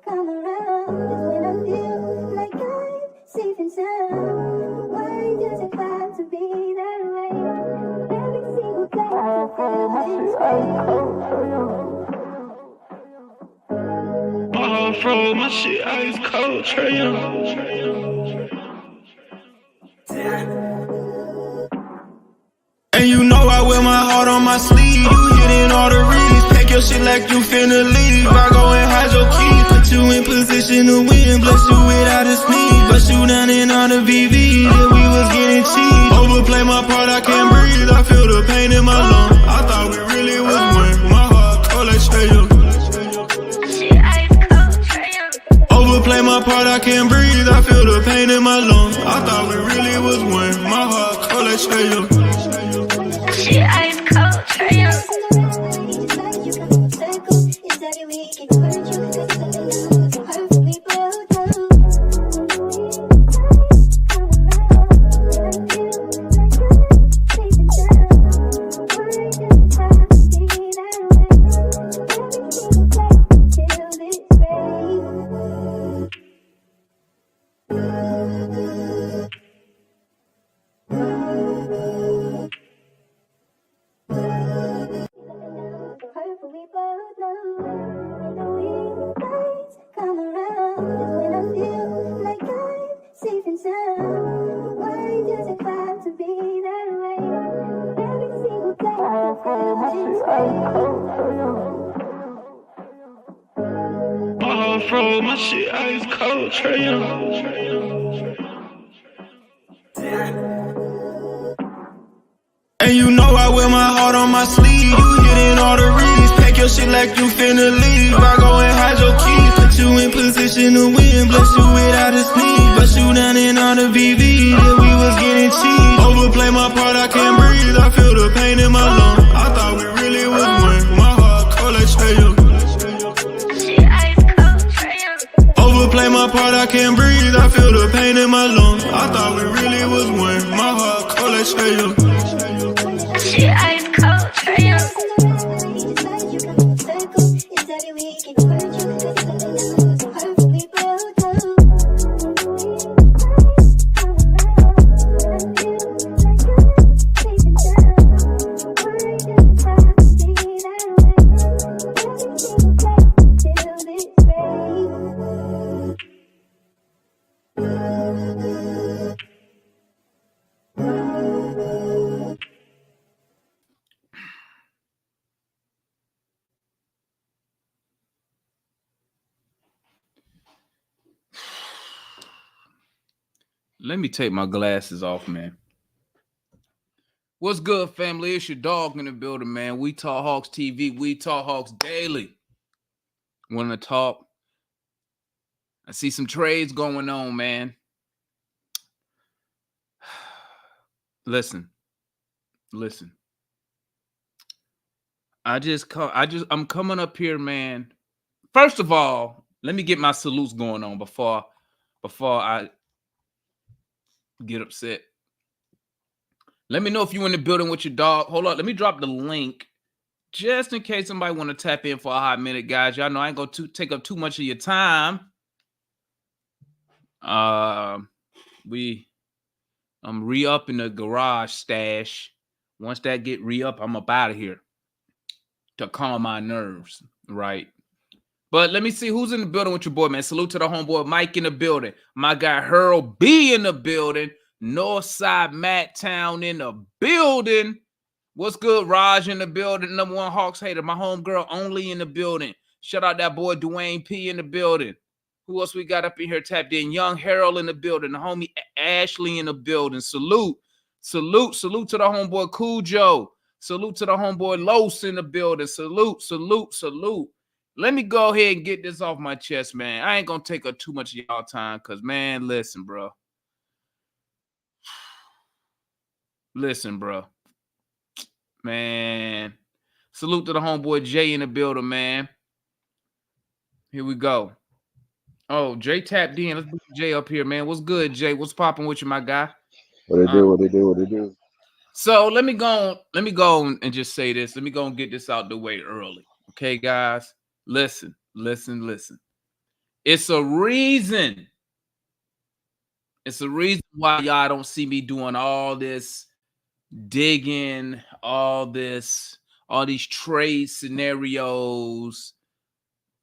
come around is when I feel like I'm safe and sound. Why does it have to be that way? Every single day I feel this way. From my shit ice cold, Trae Young. And you know I wear my heart on my sleeve. You hitting all the reads. Pack your shit like you finna leave. I go and hide your keys. Put you in position to win. Bless you without a sneeze. Bust you down in all the VVs. Yeah, we was getting cheap. Overplay my part, I can't breathe. I feel the pain in my lungs. I thought we really was one. My heart cold like Trae Young. Overplay my part, I can't breathe. I feel the pain in my lungs. I thought we really was one. My heart cold like Trae Young. Shit ice cold, Trae Young. From my shit ice cold, Trae Young. And you know I wear my heart on my sleeve. You hitting all the reads. Pack your shit like you finna leave. I go and hide your keys. Put you in position to win. Bless you without a sneeze. Bust you down in all the VVs. Yeah, we was getting cheap. Overplay my part, I can't breathe. I feel the pain in my lungs. I thought we really was one. My heart cold like Trae Young. Overplay my part, I can't breathe. I feel the pain in my lungs. I thought we really was one. My heart cold like Trae Young. Shit ice cold, Trae Young. Let me take my glasses off, man. What's good, family? It's your dog in the building, man. We Talk Hawks TV. We Talk Hawks daily. Want to talk? I see some trades going on, man. Listen. I'm coming up here, man. First of all, let me get my salutes going on before I get upset. Let me know if you're in the building with your dog. Hold on, let me drop the link just in case somebody want to tap in for a hot minute, guys. Y'all know I ain't gonna take up too much of your time. I'm re-upping the garage stash. Once that get re-up, I'm up out of here to calm my nerves, right? But let me see who's in the building with your boy, man. Salute to the homeboy Mike in the building. My guy Harold B in the building. Northside Matt Town in the building. What's good, Raj in the building. Number one Hawks hater. My homegirl Only in the building. Shout out that boy Dwayne P in the building. Who else we got up in here tapped in? Young Harold in the building. The homie Ashley in the building. Salute to the homeboy Cool Joe. Salute to the homeboy Los in the building. Salute. Let me go ahead and get this off my chest, man. I ain't going to take up too much of y'all time because, man, listen, bro. Man. Salute to the homeboy Jay in the building, man. Here we go. Oh, Jay tapped in. Let's bring Jay up here, man. What's good, Jay? What's popping with you, my guy? What they do. So let me go and just say this. Let me go and get this out the way early. Okay, guys? Listen. It's a reason. It's a reason why y'all don't see me doing all this digging, all these trade scenarios,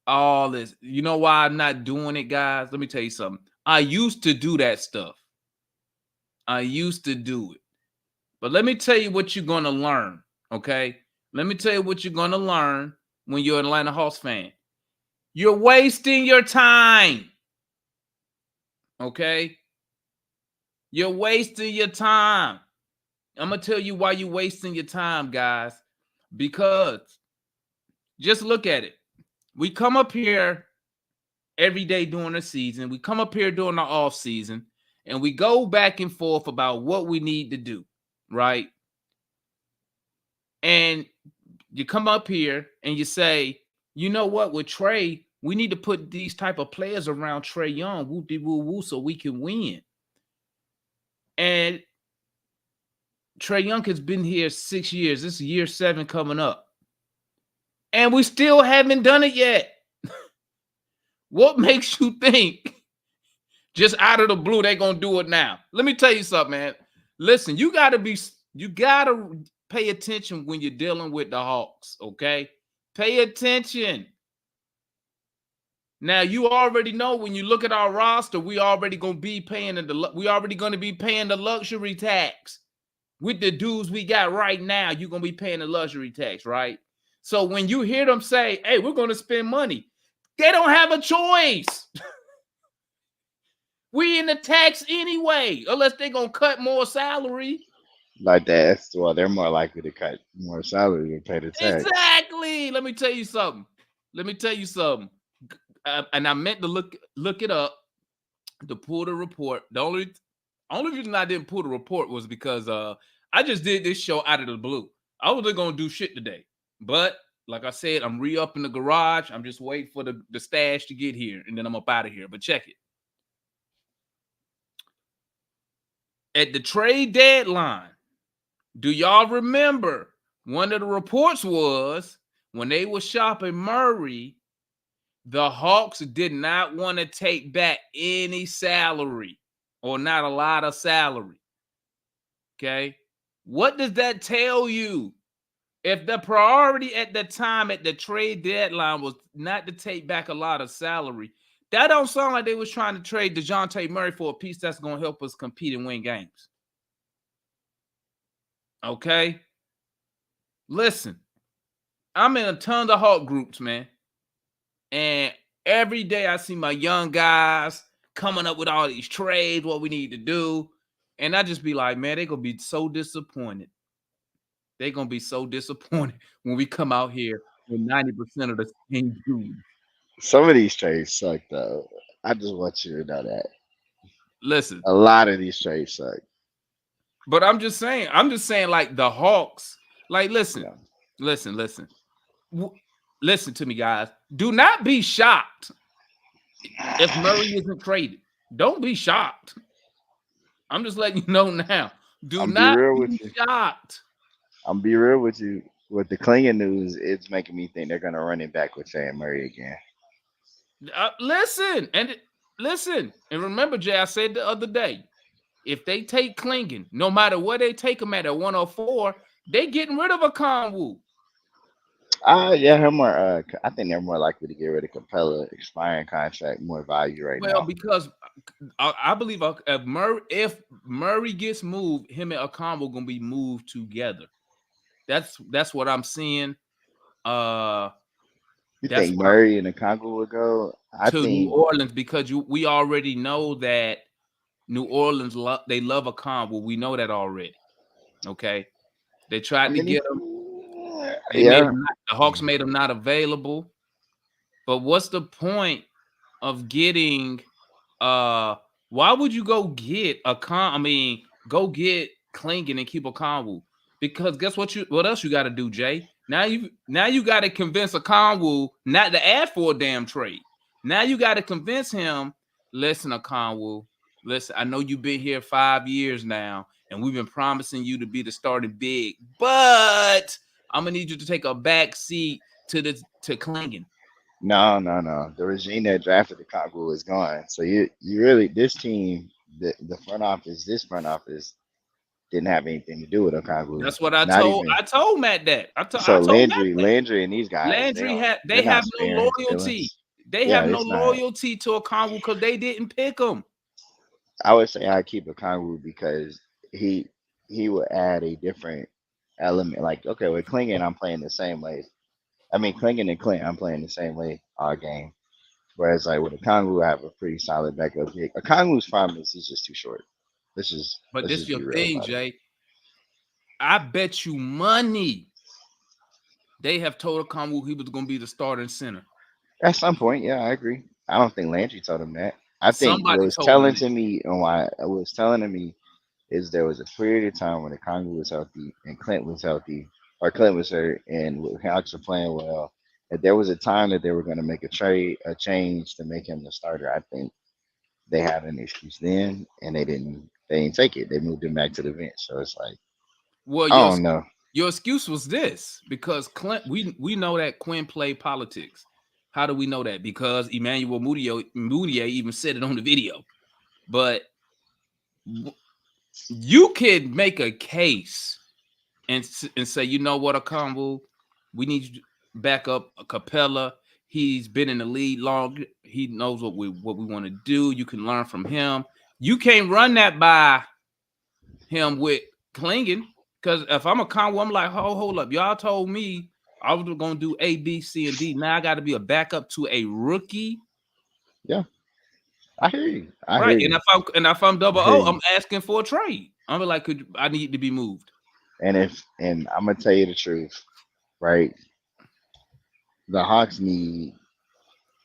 all this. You know why I'm not doing it, guys? Let me tell you something. I used to do that stuff. I used to do it. But let me tell you what you're going to learn, okay? Let me tell you what you're going to learn when you're an Atlanta Hawks fan. You're wasting your time, okay? You're wasting your time. I'm going to tell you why you're wasting your time, guys. Because just look at it. We come up here every day during the season. We come up here during the off season, and we go back and forth about what we need to do, right? And you come up here and you say, you know what, with Trae, we need to put these type of players around Trae Young, woo-de-woo-woo, so we can win. And Trae Young has been here 6 years. This is year 7 coming up. And we still haven't done it yet. What makes you think just out of the blue they're going to do it now? Let me tell you something, man. Listen, you got to pay attention when you're dealing with the Hawks, okay? Pay attention. Now, you already know when you look at our roster, we already going to be paying the luxury tax. With the dudes we got right now, you're going to be paying the luxury tax, right? So when you hear them say, hey, we're going to spend money, they don't have a choice. We in the tax anyway, unless they're going to cut more salary. Like that. Well, they're more likely to cut more salary and pay the tax. Exactly. Let me tell you something. And I meant to look it up to pull the report. The only reason I didn't pull the report was because I just did this show out of the blue. I wasn't going to do shit today. But like I said, I'm re-up in the garage. I'm just waiting for the stash to get here, and then I'm up out of here. But check it. At the trade deadline, do y'all remember one of the reports was when they were shopping Murray, the Hawks did not want to take back any salary or not a lot of salary. Okay? What does that tell you? If the priority at the time at the trade deadline was not to take back a lot of salary, that don't sound like they was trying to trade DeJounte Murray for a piece that's going to help us compete and win games. Okay? Listen, I'm in a ton of Hawk groups, man. And every day I see my young guys coming up with all these trades, what we need to do. And I just be like, man, they're going to be so disappointed. They're going to be so disappointed when we come out here with 90% of the same dudes. Some of these trades suck, though. I just want you to know that. Listen. A lot of these trades suck. But I'm just saying, like the Hawks, like, listen. Listen to me, guys. Do not be shocked if Murray isn't traded. Don't be shocked. I'm just letting you know now. Do not be shocked. I'm be real with you. With the clinging news, it's making me think they're going to run it back with Trae and Murray again. Listen, and remember, Jay, I said the other day, if they take Klingon, no matter where they take him at 104, they getting rid of a Conwoo. Yeah, I think they're more likely to get rid of Capella, expiring contract, more value right now. Well, because I believe if Murray gets moved, him and Okongwu gonna be moved together. That's what I'm seeing. You think Murray and Okongwu would go New Orleans because we already know that New Orleans they love Okongwu. We know that already. Okay, they tried to get him. The Hawks made him not available. But what's the point of getting? Why would you go get go get Klingon and keep Okongwu? Because guess what else you got to do, Jay? Now you got to convince Okongwu not to add for a damn trade. Now you got to convince him. Listen, Okongwu. Listen, I know you've been here 5 years now, and we've been promising you to be the starting big, but I'm gonna need you to take a back seat to Klingon. No, no, no. The regime that drafted the Congo is gone. So you really this team, the front office, this front office didn't have anything to do with Okongwu. That's what I Not told. even I told Matt that. I so told Matt that. Landry and these guys, Landry they're they not have no sparing his loyalty. feelings. They Yeah, have no it's not. loyalty to a Congo because they didn't pick him. I would say I keep Okongwu because he he would add a different element. Like okay, with Klingon, I'm playing the same way. I mean Klingon and Clint, I'm playing the same way all game. Whereas like with Okongwu, I have a pretty solid backup pick. Okongwu's problem is he's just too short. But Let's this just your be real thing, about it. Jay. I bet you money they have told Congo he was going to be the starting center. At some point, yeah, I agree. I don't think Landry told him that. I think what Somebody was told him telling that. to me and why it was telling to me is there was a period of time when the Congo was healthy and Clint was healthy, or Clint was hurt, and Hawks were playing well. And there was a time that they were going to make a change to make him the starter. I think they had an excuse then, and they didn't take it. They moved him back to the bench. So it's like, Well, I don't know. your excuse was this because Clint. We know that Quinn played politics. How do we know that? Because Emmanuel Mudiay even said it on the video. But you could make a case and say, you know what, a combo, we need you to back up a Capella. He's been in the league long. He knows what we want to do. You can learn from him. You can't run that by him with Klingen. Because if I'm a Congo, I'm like, hold up. Y'all told me I was gonna do A, B, C, and D. Now I got to be a backup to a rookie. Yeah, I hear you. I Right. hear And you. if I'm I double hear O, you. I'm asking for a trade. I'm like, I need to be moved. And I'm gonna tell you the truth, right? The Hawks need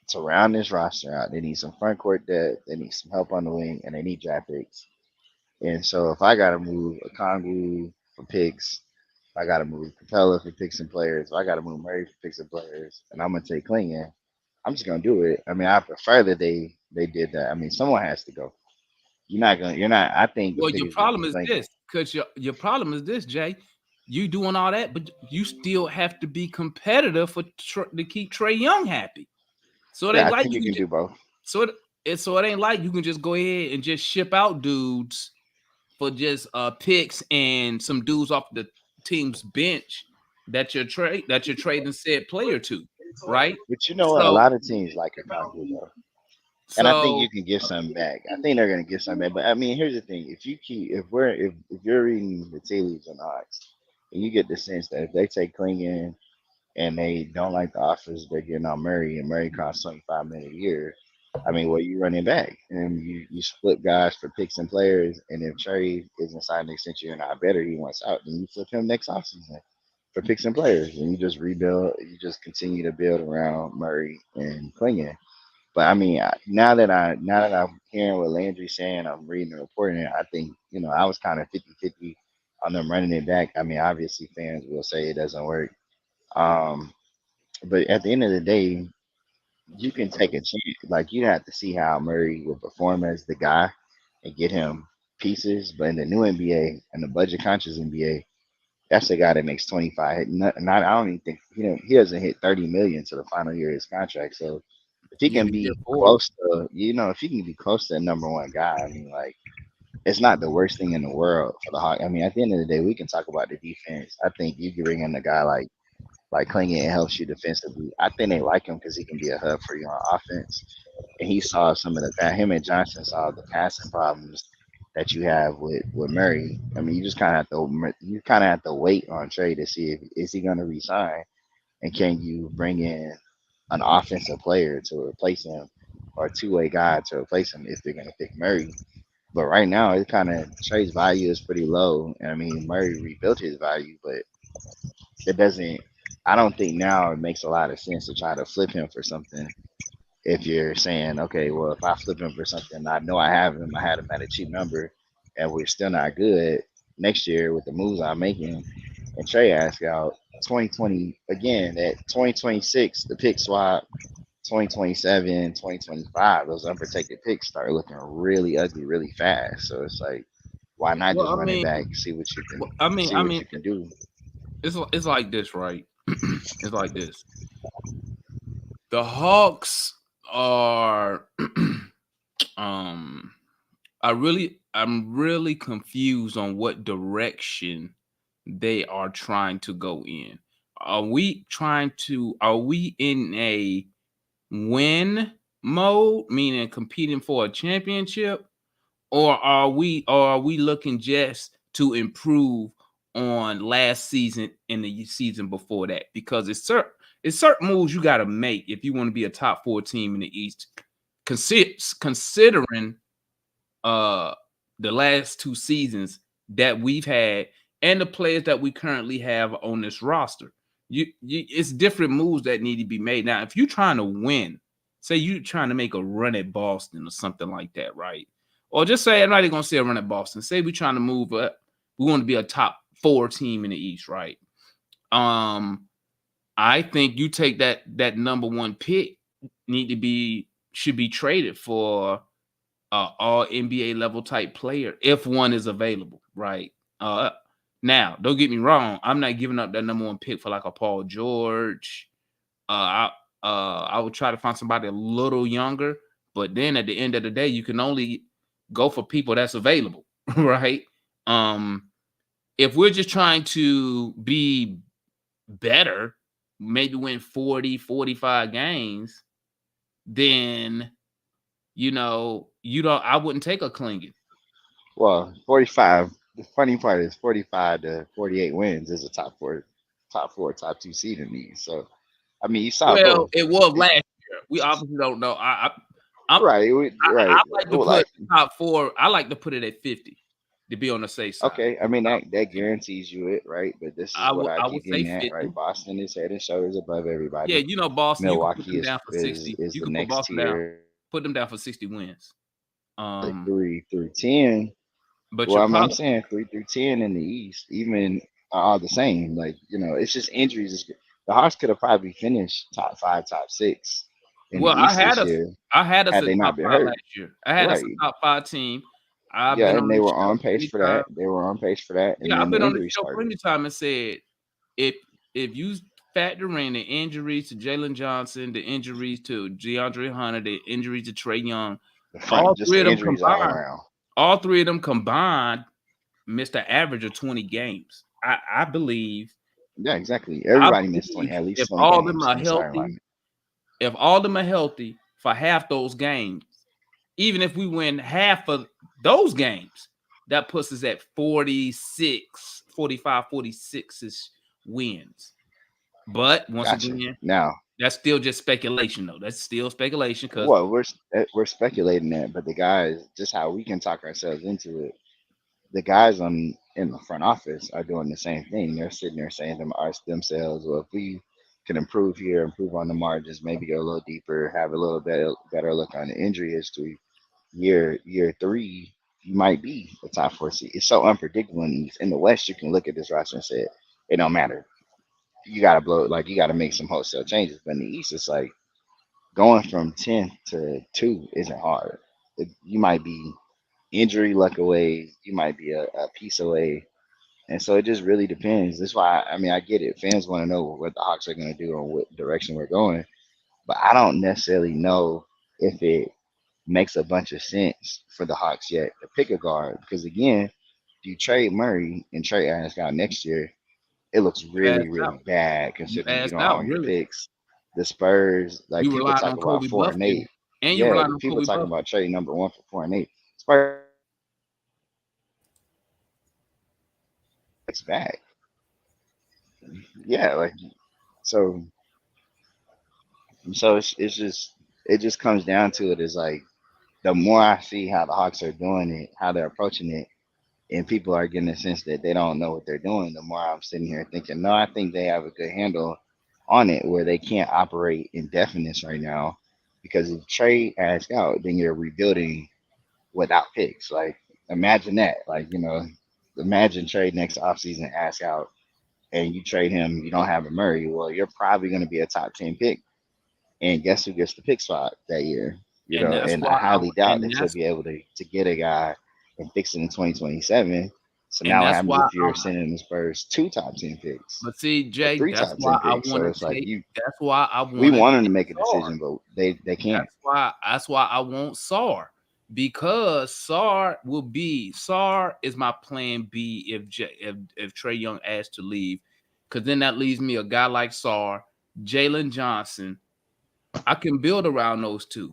to round this roster out. They need some front court depth. They need some help on the wing, and they need draft picks. And so, if I gotta move a Kongu for picks, if I gotta move Capella for picks and players, if I gotta move Murray for picks and players, and I'm gonna take Klingon, I'm just gonna do it. I mean, I prefer that they did that. I mean, someone has to go. You're not gonna. You're not. I think the Well, pick your is gonna problem be is Klingon. this, because your problem is this, Jay. You doing all that, but you still have to be competitive to keep Trae Young happy. So it Yeah, ain't I like think you you can can just do both. so it ain't like you can just go ahead and just ship out dudes for just picks and some dudes off the team's bench that you're trading said player to, right? But you know what? A So lot of teams like a Kongu though. And I think you so can get something back. I think they're gonna get something back. But I mean, here's the thing: if you keep, if you're reading the tea leaves on Ox, and you get the sense that if they take Klingon and they don't like the offers they're getting on Murray, and Murray costs 25 million a year, I mean, what you running back? And you split guys for picks and players, and if Trey isn't signed an extension, you're not better. He wants out, then you flip him next offseason for picks and players, and you just rebuild. You just continue to build around Murray and Klingon. But I mean, now that I'm hearing what Landry's saying, I'm reading the report, and I think I was kind of 50-50 on them running it back. I mean, obviously fans will say it doesn't work, um, but at the end of the day, you can take a chance. Like you have to see how Murray will perform as the guy and get him pieces. But in the new NBA and the budget conscious NBA, that's the guy that makes 25. I don't even think he doesn't hit 30 million to the final year of his contract. So if he yeah, can he did be 40. close to, if he can be close to the number one guy, I mean, like it's not the worst thing in the world for the Hawks. I mean, at the end of the day, we can talk about the defense. I think you can bring in a guy like Klingon and helps you defensively. I think they like him because he can be a hub for you on offense. And he saw some of him and Johnson saw the passing problems that you have with Murray. I mean, you kind of have to wait on Trey to see if is he going to resign and can you bring in an offensive player to replace him or a two-way guy to replace him if they're going to pick Murray. But right now, it kind of Trey's value is pretty low. And I mean, Murray rebuilt his value, but it doesn't. I don't think now it makes a lot of sense to try to flip him for something if you're saying, okay, well, if I flip him for something, I know I had him at a cheap number, and we're still not good next year with the moves I'm making. And Trey asked out 2020 again at 2026, the pick swap, 2027, 2025, those unprotected picks start looking really ugly really fast. So it's like, why not Well, just run it back, see I what mean, you can do? it's like this, right? It's like this. The Hawks are um I'm really confused on what direction they are trying to go in. Are we in a win mode, meaning competing for a championship, or are we looking just to improve on last season and the season before that? Because it's certain moves you got to make if you want to be a top four team in the East. Considering uh the last two seasons that we've had and the players that we currently have on this roster. It's different moves that need to be made. Now, if you're trying to win, say you're trying to make a run at Boston or something like that, right? Or just say I'm not even gonna say a run at Boston. Say we're trying to move up, we want to be a top four team in the East, right? Um, I think you take that number one pick should be traded for all NBA level type player if one is available, right? Now, don't get me wrong, I'm not giving up that number one pick for like a Paul George. I would try to find somebody a little younger, but then at the end of the day, you can only go for people that's available, right? Um, if we're just trying to be better, maybe win 40, 45 games, then I wouldn't take a Klingon. Well, 45. The funny part is 45 to 48 wins is a top two seed in these. So I mean, you saw Well, both. it was last year. We obviously don't know. I'm Right, I right. like to Well, put like, top four. I like to put it at 50 to be on the safe side. okay, I mean I that would guarantees you it, right? But this is I what would I I keep would say getting at, 50. right? Boston is head and shoulders above Yeah, everybody. Boston, you could put Milwaukee them is down for is 60. is You the could put next Boston down, tier. put them down for 60 wins. Like Um, three through 10. but Well, you're I'm probably saying 3 through 10 in the East, even are all the same. Like, it's just injuries. The Hawks could have probably finished top five, top six in the well, East this year I had us had in they top not been five hurt. last year. I had us Right. a top five team. I've Yeah, been and on they this were show on pace plenty for times. that. They were on pace for that. And Yeah, I've then the been on this injury show started. plenty time and said if you factor in the injuries to Jalen Johnson, the injuries to DeAndre Hunter, the injuries to Trae Young, The front, all just three the of them injuries all combined, around. all three of them combined missed an average of 20 games. I believe, Yeah, exactly. I Everybody missed 20, believe at if least 20 all of them games are in the starting healthy, lineup. if all of them are healthy for half those games, even if we win half of those games, that puts us at 46, 45, 46 ish wins. But once Gotcha. again, Now, that's still just speculation, though. That's still speculation because well, we're speculating that, but the guys, just how we can talk ourselves into it, the guys on in the front office are doing the same thing. They're sitting there saying to themselves, well, if we can improve here, improve on the margins, maybe go a little deeper, have a little better look on the injury history, year three, you might be a top four seed. It's so unpredictable in the East. In the West, you can look at this roster and say it don't matter. You gotta blow it, like you gotta make some wholesale changes. But in the East, it's like going from 10th to 2 isn't hard. You might be injury luck away, you might be a piece away. And so it just really depends. That's why, I mean, I get it. Fans want to know what the Hawks are going to do and what direction we're going. But I don't necessarily know if it makes a bunch of sense for the Hawks yet to pick a guard. Because again, if you trade Murray and trade Aaron Scott next year, it looks you asked really, out. really bad You considering you asked don't out, own your really. picks. The Spurs, like You people relying talk on about Kobe 4 and 8. Buffett, and you Yeah, relying on people Kobe talking Buffett. about trading number one for 4 and 8. Spurs it's back. Yeah, like so it's just it just comes down to it is like the more I see how the Hawks are doing it, how they're approaching it, and people are getting a sense that they don't know what they're doing, the more I'm sitting here thinking, no, I think they have a good handle on it where they can't operate indefinite right now. Because if trade ask out, then you're rebuilding without picks. Like imagine that. Like, imagine trade next offseason ask out and you trade him, you don't have a Murray. Well, you're probably gonna be a top 10 pick. And guess who gets the pick spot that year? And that's And why I I highly doubt and that you'll that's be able to get a guy and fix it in 2027. So And now what that's happens why if you're sending the Spurs 2 top 10 picks but see, or Jay, 3 top 10 picks? So it's like that's why I we want to want them to take make a Sar. decision, but they can't. That's why I want Sar. Because Sar is my plan B if Trae Young asked to leave. Because then that leaves me a guy like Sar, Jalen Johnson. I can build around those two.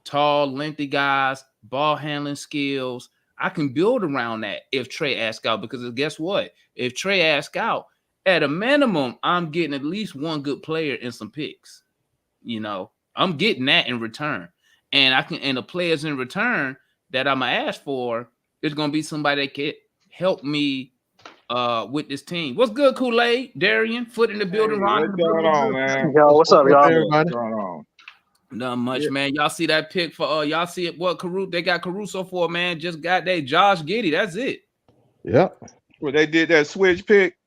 Tall, lengthy guys, ball handling skills. I can build around that if Trae asks out. Because guess what? If Trae asks out, at a minimum, I'm getting at least one good player and some picks. I'm getting that in return. And the players in return that I'm gonna ask for is gonna be somebody that can help me with this team. What's good, Kool-Aid? Darian, foot in the building, Hey, Ron in what's the going building. on, man? Yo, what's up, What's up, y'all? everybody? What's going on? Not much, Yeah. man. Y'all see that pick for y'all see it? What they got Caruso for, man? Just got that Josh Giddey. That's it. Yep. Well, they did that switch pick.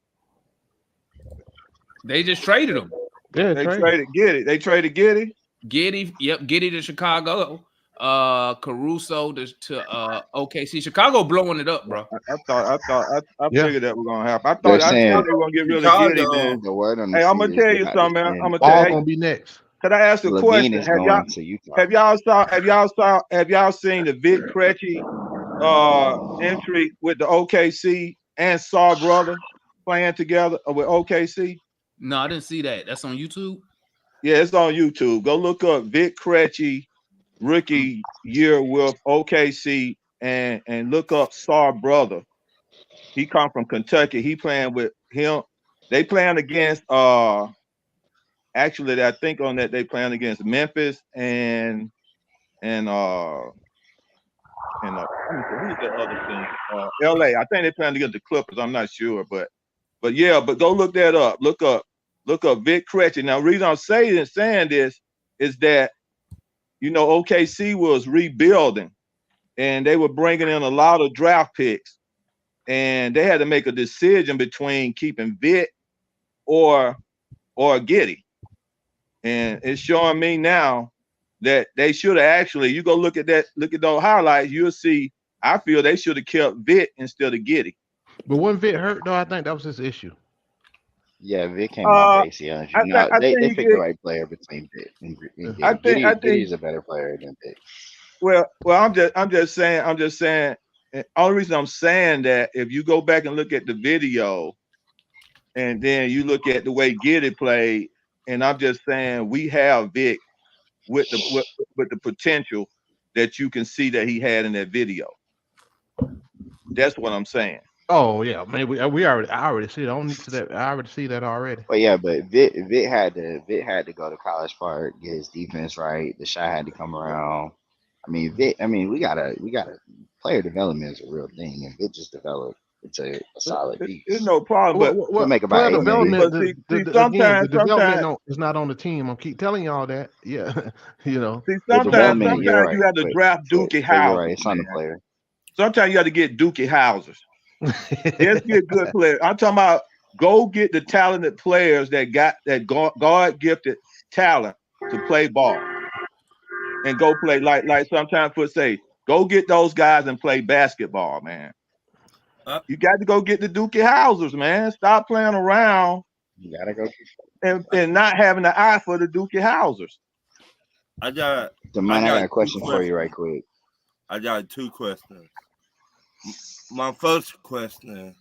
They just traded him. Yeah, They Trae. traded Giddey. They traded Giddey. Giddey to Chicago. Caruso to OKC. Chicago blowing it up, bro. I Yeah. figured that was gonna happen. I They're thought saying they were gonna get rid of Chicago. Giddey, man. the word on the Hey, I'm street gonna is tell they you got something, to man. I'm send gonna Ball tell you. gonna be next. Can I ask a Levine question? is going to Utah. Have y'all seen the Vic Krejci entry with the OKC and Saw brother playing together with OKC? No, I didn't see that. That's on YouTube. Yeah, it's on YouTube. Go look up Vic Krejci rookie year with OKC and look up Saw brother. He come from Kentucky. He playing with him. They playing against actually I think on that they playing against Memphis and let me see, who's the other team? LA. I think they playing against the Clippers. I'm not sure, but yeah, but go look that up. Look up Vic Krejci. Now, the reason I'm saying this is that OKC was rebuilding and they were bringing in a lot of draft picks, and they had to make a decision between keeping Vic or Giddey. And it's showing me now that they should have actually. You go look at those highlights, you'll see. I feel they should have kept Vic instead of Giddey. But when Vic hurt, though, I think that was his issue. Yeah, Vic came off ACL. They picked the right player between Vic and Giddey. Giddey is a better player than Vic. Well, I'm just saying. The only reason I'm saying that, if you go back and look at the video, and then you look at the way Giddey played, and I'm just saying we have Vic with the potential that you can see that he had in that video. That's what I'm saying. Oh yeah, man. I already see it. I don't need to that. I already see that already. But yeah, but Vic had to go to College Park, get his defense right. The shot had to come around. I mean, Vic. I mean, we gotta player development is a real thing, and Vic just developed into a solid piece. There's no problem, but we'll make about player development. Sometimes is not on the team. I keep telling y'all that. Yeah, See, sometimes you right, have to draft Dookie Howser. You're right. It's on the player. Sometimes you have to get Dookie Howsers. Let's get good players. I'm talking about go get the talented players that got that God gifted talent to play ball, and go play like sometimes folks say, go get those guys and play basketball, man. You got to go get the Dookie Howsers, man. Stop playing around. You gotta go and not having the eye for the Dookie Howsers. I got a question for you right quick. I got two questions. My first question: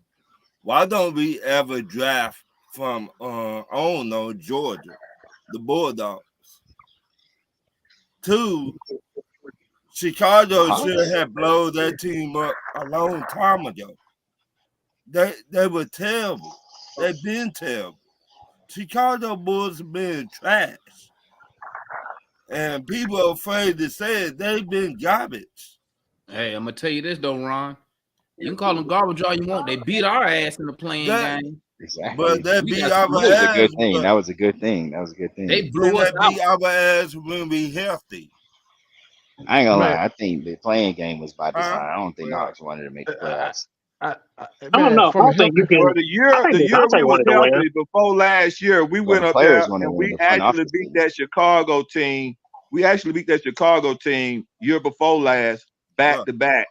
why don't we ever draft from Georgia, the Bulldogs? Two, Chicago should have blown that team up a long time ago. They were terrible. They've been terrible. Chicago Bulls have been trash. And people are afraid to say it. They've been garbage. Hey, I'm gonna tell you this though, Ron. You can call them garbage all you want. They beat our ass in the playing game. Exactly. But they beat our ass. That was a good thing. They blew us out. Beat our ass when we healthy. I ain't gonna lie. I think the playing game was by design. I don't think Knox wanted to make the playoffs. I don't know. I don't think you can. Well, the year we were healthy before last year, we went up there and we actually beat that Chicago team. We actually beat that Chicago team year before last, back to back.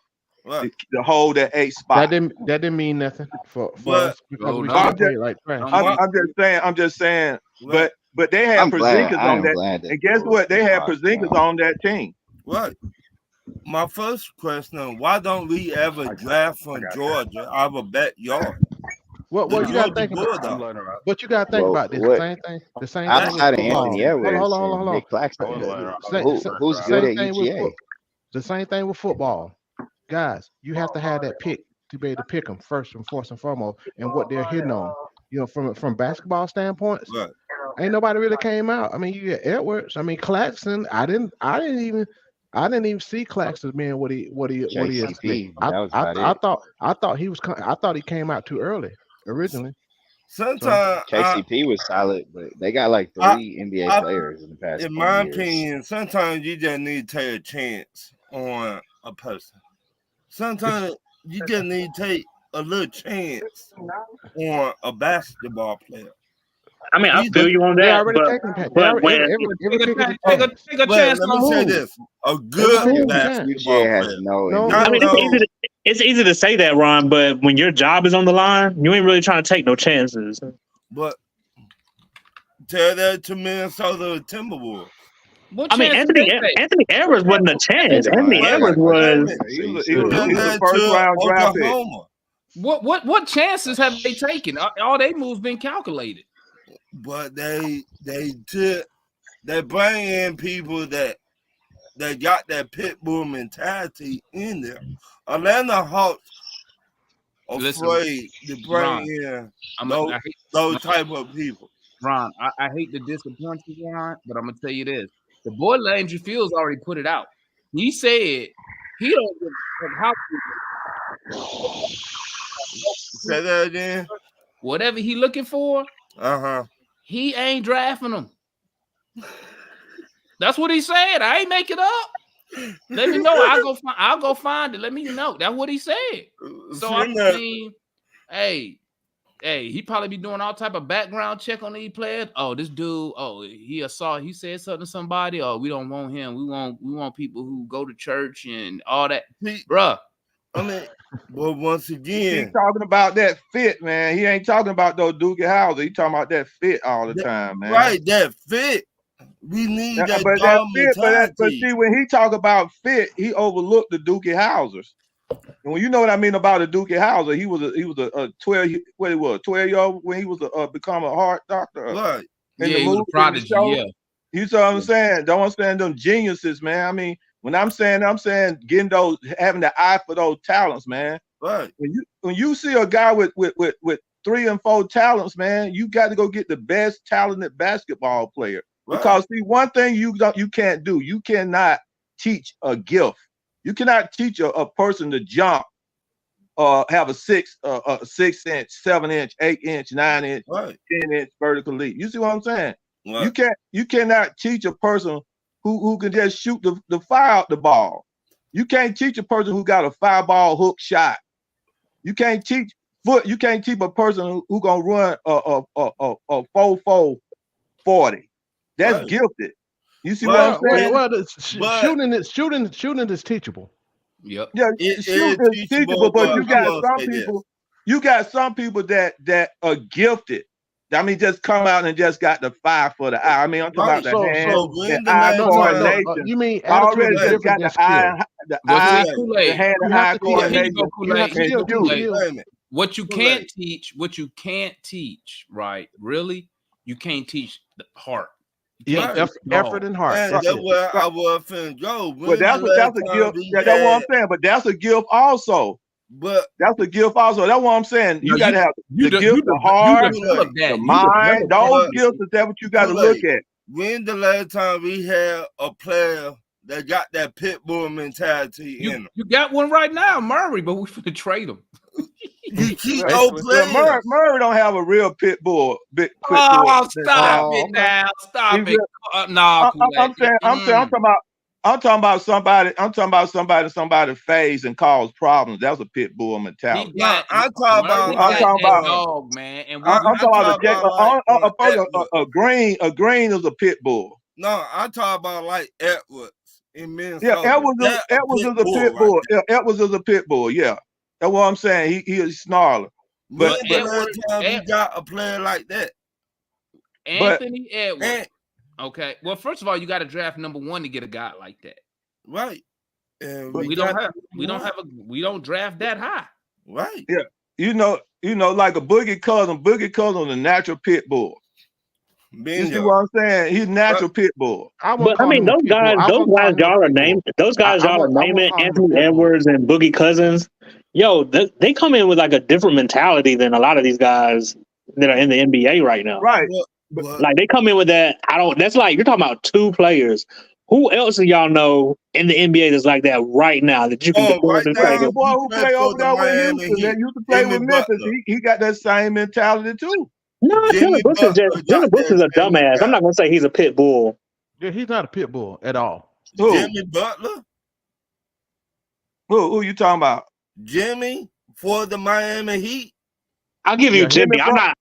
to hold that 8 spot. That didn't mean nothing for But- us because we no. still played like trash. I'm just saying. Right. But they had I'm glad. Porzingis I on am that, glad that and guess what? They had Porzingis on that team. Right. My first question: why don't we ever draft from Georgia out of a backyard? Well, The you got to Georgia think about, Bulldogs. but you got to think Well, about this. what- The same thing with Outside of football. Anthony Edwards Hold and on. Nick Claxton, who's The good same at thing with UGA? the same thing with football, guys. You have to have that pick to be able to pick them first and foremost, and what they're hitting on. You know, from basketball standpoints, Right. ain't nobody really came out. I mean, you get Edwards. I mean, Claxton. I didn't even see Claxton being what he is. JCP, that was about I thought he was. I thought he came out too early originally. Sometimes, KCP was solid, but they got like 3 NBA players in the past. in my 20 years. opinion, sometimes you just need to take a chance on a person. Sometimes you just need to take a little chance on a basketball player. I mean, I feel you on They that, already but taking every when pick is a Take chance. a But chance let on me say who? this: a good basketball UGA has player. no. No, NBA. I mean, it's easy to say that, Ron, but when your job is on the line, you ain't really trying to take no chances. But tell that to Minnesota Timberwolves. What I mean, chance did they take? Anthony Edwards wasn't a chance. They Anthony don't have Edwards that was. question. He So you was still Tell a that first to round draft pick. Oklahoma. What chances have they taken? All they moves been calculated. But they bring in people that got that pit bull mentality in them. Atlanta Hawks afraid to bring Ron, in I hate, those type of people. Ron, I hate to disappoint you, Ron, but I'm gonna tell you this: the boy Landry Fields already put it out. He said he don't give a fuck how Say that again. whatever he looking for, Uh-huh. he ain't drafting them. That's what he said. I ain't make it up. Let me know. I'll go find it. Let me know. That's what he said. So I mean, hey, he probably be doing all type of background check on these players. Oh, this dude, he said something to somebody. Oh, we don't want him. We want people who go to church and all that. Bruh. I mean, but once again, He's talking about that fit, man. He ain't talking about those Doogie Howser. He talking about that fit all the time, man. Right, that fit. We need that but dog fit, but mentality. see, when he talk about fit, he overlooked the Doogie Housers. And when you know what I mean about a Doogie Howser, he was a 12-year-old when he was become a heart doctor. Right. Yeah, he was a prodigy. Yeah. You see what I'm saying? Don't understand them geniuses, man. I mean, when I'm saying having the eye for those talents, man. Right. When you see a guy with 3 and 4 talents, man, you got to go get the best talented basketball player. Right. Because see, one thing you can't do, you cannot teach a gift. You cannot teach a person to jump have a 6-inch, 7-inch, 8-inch, 9-inch, right. 10-inch vertical leap. You see what I'm saying? Right. You cannot teach a person who can just shoot the fire out the ball. You can't teach a person who got a 5-ball hook shot. You can't teach a person who gonna run a 4-4 40. That's right. Gifted. You see what I'm saying? Well, shooting is teachable. Yep. Yeah, shooting is teachable, but you got some people that are gifted. I mean, just come out and just got the fire for the eye. I mean, I'm talking about the eye coordination. You mean already just got the eye, the hand and eye coordination. What you can't teach, right? Really, you can't teach the heart. Yeah, effort and heart. And that's where I was finna go. But that's a gift. Yeah, that's what I'm saying. But that's a gift also. But that's a gift also. That's what I'm saying. You got to have the gift, the heart, the mind. Those gifts is that what you got to look at. When the last time we had a player that got that pit bull mentality in him? You got one right now, Murray, but we finna trade him. You keep old players. Murray don't have a real pit bull. Stop it now. Stop it. I'm talking about somebody phase and cause problems. That's a pit bull mentality. I'm talking about dog, man. And I'm talking about a green is a pit bull. No, I'm talking about like Edwards in Minnesota. Yeah, Edwards is a pit bull. Right there. Yeah, Edwards is a pit bull. Yeah, that's what I'm saying. He is snarler. But But last time we got a player like that. Anthony Edwards. Okay. Well, first of all, you got to draft number 1 to get a guy like that. Right. And we don't draft that high. Right. Yeah. You know, like a Boogie Cousins. Boogie Cousins is a natural pit bull. You see what I'm saying? He's a natural pit bull. But I mean, those guys y'all are naming, Anthony Edwards and Boogie Cousins. Yo, they come in with like a different mentality than a lot of these guys that are in the NBA right now. Right. Like they come in with that. That's like you're talking about 2 players. Who else do y'all know in the NBA that's like that right now that you can right now, the boy who play over there with Houston that used to play with Memphis, he got that same mentality too. No, Dylan Brooks is a dumbass. I'm not gonna say he's a pit bull. Yeah, he's not a pit bull at all. Who? Jimmy Butler? Who you talking about? Jimmy for the Miami Heat. I'll give you Jimmy. I'm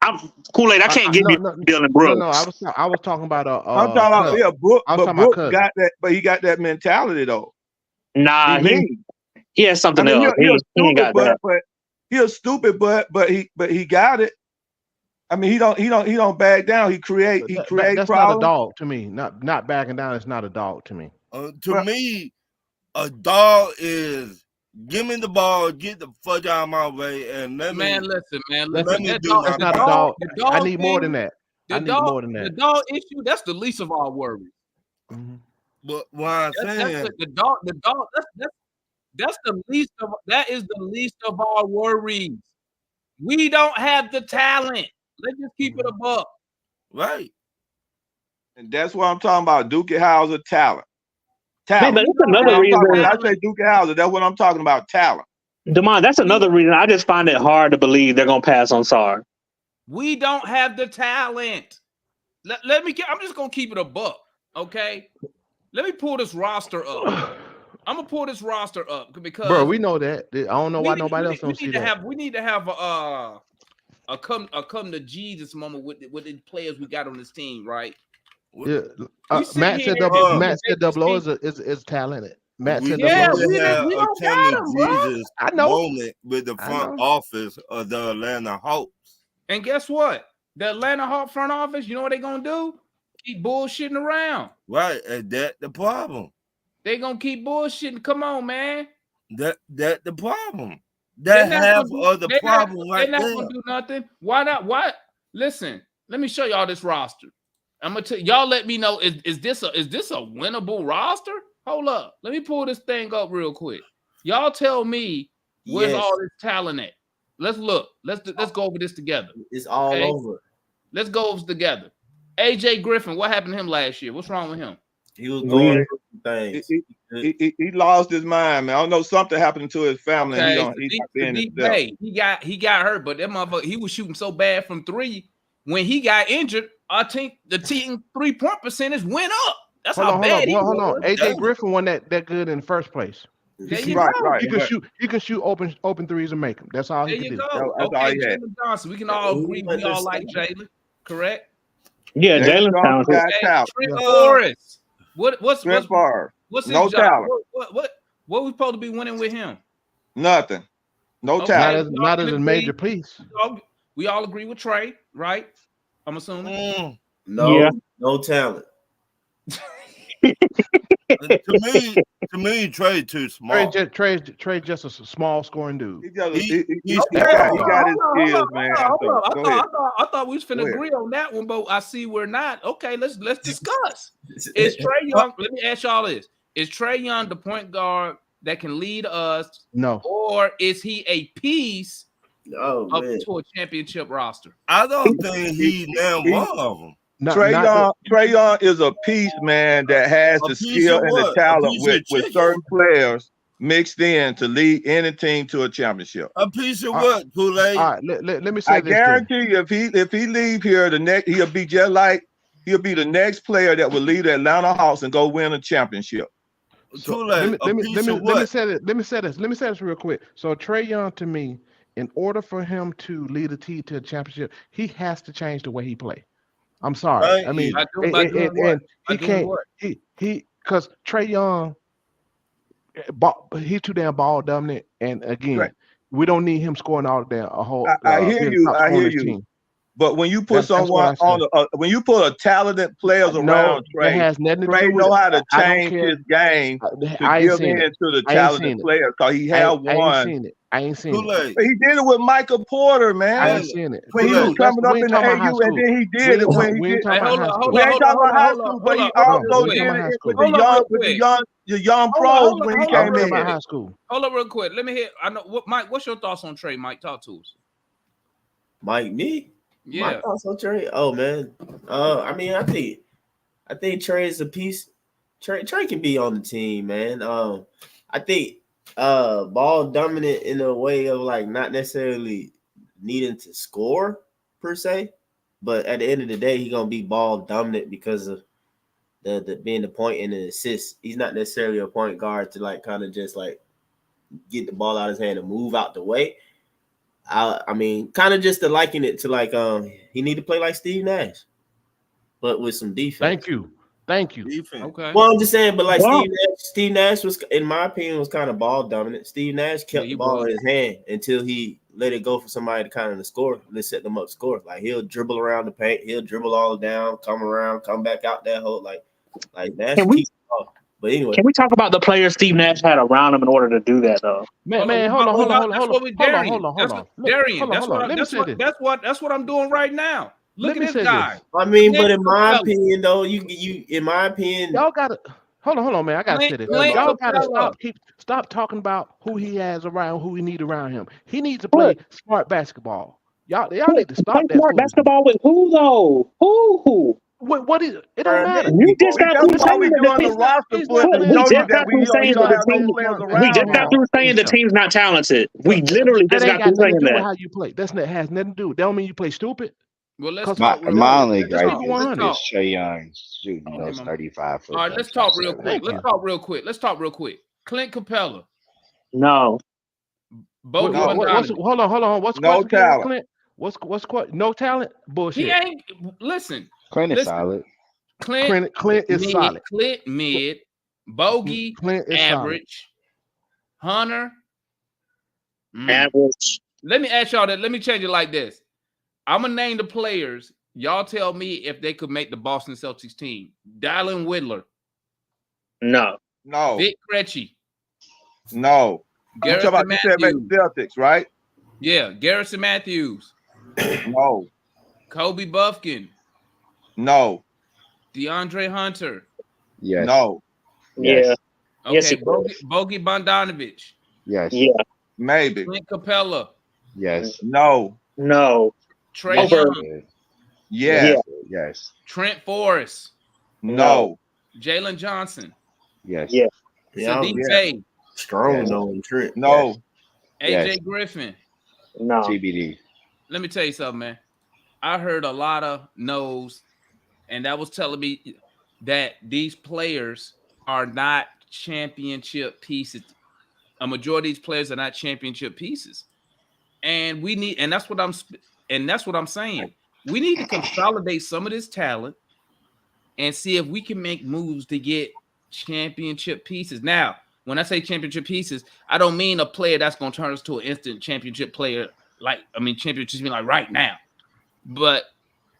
Kool-Aid. I can't give you Dylan Brooks. No, I was talking about I'm talking about Brooks, but Brooks got that, but he got that mentality though. Nah, he has something else. He ain't got that. But he's stupid, but he got it. I mean, he don't back down. He create That's problems. not a dog to me. Not backing down is not a dog to me. To me, a dog is give me the ball, get the fudge out of my way, and let me. Listen. That's not a dog. I need more than that. The dog issue. That's the least of our worries. Mm-hmm. But what I'm saying, the dog. That's the least of. That is the least of our worries. We don't have the talent. Let's just keep it above. Right. And that's what I'm talking about. Dookie Howser talent. Man, but that's another reason. When I say Dookie Howser, that's what I'm talking about. Talent. Demond, that's another reason I just find it hard to believe they're gonna pass on Sarr. We don't have the talent. Let me. I'm just gonna keep it a buck. Okay. Let me pull this roster up. I'm gonna pull this roster up because, bro, we know that. I don't know why nobody else don't see that. We need to have a come to Jesus moment with the players we got on this team, right? Yeah, Matt said Double O is talented. Matt said we have a Jesus I know moment with the front office of the Atlanta Hawks. And guess what? The Atlanta Hawks front office, you know what they're gonna do? Keep bullshitting around. Right, and that's the problem. They're gonna keep bullshitting. Come on, man. That's the problem. That half of the problem right there. They're not gonna do nothing. Why not? Why? Listen, let me show y'all this roster. I'm gonna tell y'all. Let me know. Is this a winnable roster? Hold up. Let me pull this thing up real quick. Y'all tell me where's all this talent at. Let's look. Let's go over this together. It's all over. Let's go over together. AJ Griffin, what happened to him last year? What's wrong with him? He was going through things. He lost his mind, man. I don't know, something happened to his family. Okay. He got hurt, but that motherfucker, he was shooting so bad from 3. When he got injured, I think the team 3-point percentage went up. That's how bad he was. Hold on. AJ Griffin won that good in the first place. Right. You can shoot open threes and make them. That's all he can do. That's all he had. Jalen Johnson. We can all agree. We all like Jalen, correct? Yeah, Jalen talented. Trent Forrest. What's Trent Forrest? What's his no job? talent? What we supposed to be winning with him? Nothing. No talent. Not as a major piece. We all agree with Trae, right? I'm assuming. No talent. to me, Trae too small. Trae just a small scoring dude. He got his skills, man. I thought we was finna agree on that one, but I see we're not. Okay, let's discuss. Is Trae Young? Let me ask y'all this: is Trae Young the point guard that can lead us? No. Or is he a piece up to a championship roster? I don't think he's now one of them. Trae Young is a piece, man, that has the skill and the talent with certain players mixed in to lead any team to a championship. A piece of what, Kool-Aid? All right, let me say this. I guarantee you, if he leave here, he'll be just like he'll be the next player that will lead the Atlanta Hawks and go win a championship. So let me say this real quick. So Trae Young, to me, in order for him to lead a team to a championship, he has to change the way he plays. I'm sorry. I mean, he can't. He because Trae Young He's too damn ball dominant, and again, we don't need him scoring all damn a whole. I hear being you. top I scorer on hear this you. team. But when you put That's what someone I said. on, when you put a talented players No, around that Trae, has nothing to do Trae with know it. how to I don't change care. his game I to ain't give seen in it. to the I ain't talented seen it. players because he I had ain't one. seen it. I ain't seen it. Kool-Aid. He did it with Michael Porter, I man. ain't seen it. When he was Kool-Aid. coming up We ain't in the talking about high AU, and school. then he did it when he We ain't did. talking Hey, about hold high on, school. We ain't talking about high hold school, on, but he hold on, also real we did talking about it high with school. the young Hold on, pros when he hold on, came real I'm talking about in. high school. Hold up real quick. Let me hear. I know what Mike. What's your thoughts on Trae? Mike, talk to us. Mike, me? My Yeah, thoughts on Trae? Oh man. I mean, I think Trae is a piece. Trae can be on the team, man. I think ball dominant in a way of like not necessarily needing to score per se, but at the end of the day, he's gonna be ball dominant because of the being the point and the assist. He's not necessarily a point guard to like kind of just like get the ball out of his hand and move out the way. I mean, kind of just to liken it to like he need to play like Steve Nash, but with some defense. Thank you. Defense. okay. Well, I'm just saying, but like Well, Steve Nash was, in my opinion, was kind of ball dominant. Steve Nash kept he the ball was. in his hand until he let it go for somebody to kind of score. Let's set them up to score. Like he'll dribble around the paint, he'll dribble all down, come around, come back out that hole. Like Nash Can we keep the ball. But anyway, can we talk about the players Steve Nash had around him in order to do that though? Man, hold on. That's what we Darian. That's what Look, Darian. hold on. Let me say this. That's what I'm doing right now. Look Let me at this say guy. this. I mean, but Clint in my Capella. opinion, though, you in my opinion, Y'all gotta hold on, man. I gotta say this. Clint Y'all gotta Capella. stop talking about who he has around, who he need around him. He needs to Look, play smart basketball. Y'all look, need to play stop that smart foolishness. basketball with who though? Who? What is it? Don't matter. You just got That's through why we saying that the doing the team. roster He's split not to We playing show you just smart. that got through he saying don't that the have no team. players We around just got him. through saying the team's not talented. We literally That just ain't got through got nothing to saying do with that. how you play. That has nothing to do. That don't mean you play stupid. Well, let's Cause talk real My quick. only Let's gripe talk. keep it is, 100. is Trae Young shooting Okay, those mama. 35-foot All right, jump let's talk shots real every quick. Thank time. you. Let's talk real quick. Clint Capella, No, What, Bogey No, what's Bogdanovich. hold on. What's the no question again with talent. Clint? No talent? He Bullshit. ain't listen. Clint is Listen. solid. Clint Clint is mid, solid. Clint mid, Bogey Clint is solid. average, Hunter. average. Let me ask y'all that. Let me change it like this. I'm gonna name the players. Y'all tell me if they could make the Boston Celtics team. Dylan Whittler, No, No, Vic Krejci, no. You talking Garrison about, you said make Matthews. the Celtics, right? Yeah, Garrison Matthews, No, Kobe Buffkin, no, DeAndre Hunter. Yes. no, yeah, Yes. yes, he Okay, could. Bogey Bogdanovich, Yes. Yeah, maybe. Clint Capella, Yes. No, no, Trae Yes. over. Young, yes, Yeah, Yes. Trent Forrest, no, Jalen Johnson, Yes. yeah, yeah, Sadiq yeah, Bey, strong Yes. though in Trent. no. AJ Yes. Griffin. no. TBD. Let me tell you something, man. I heard a lot of no's, and that was telling me that these players are not championship pieces. A majority of these players are not championship pieces, and we need, and that's what I'm saying. We need to consolidate some of this talent and see if we can make moves to get championship pieces. Now, when I say championship pieces, I don't mean a player that's going to turn us to an instant championship player. Championship mean like right now. But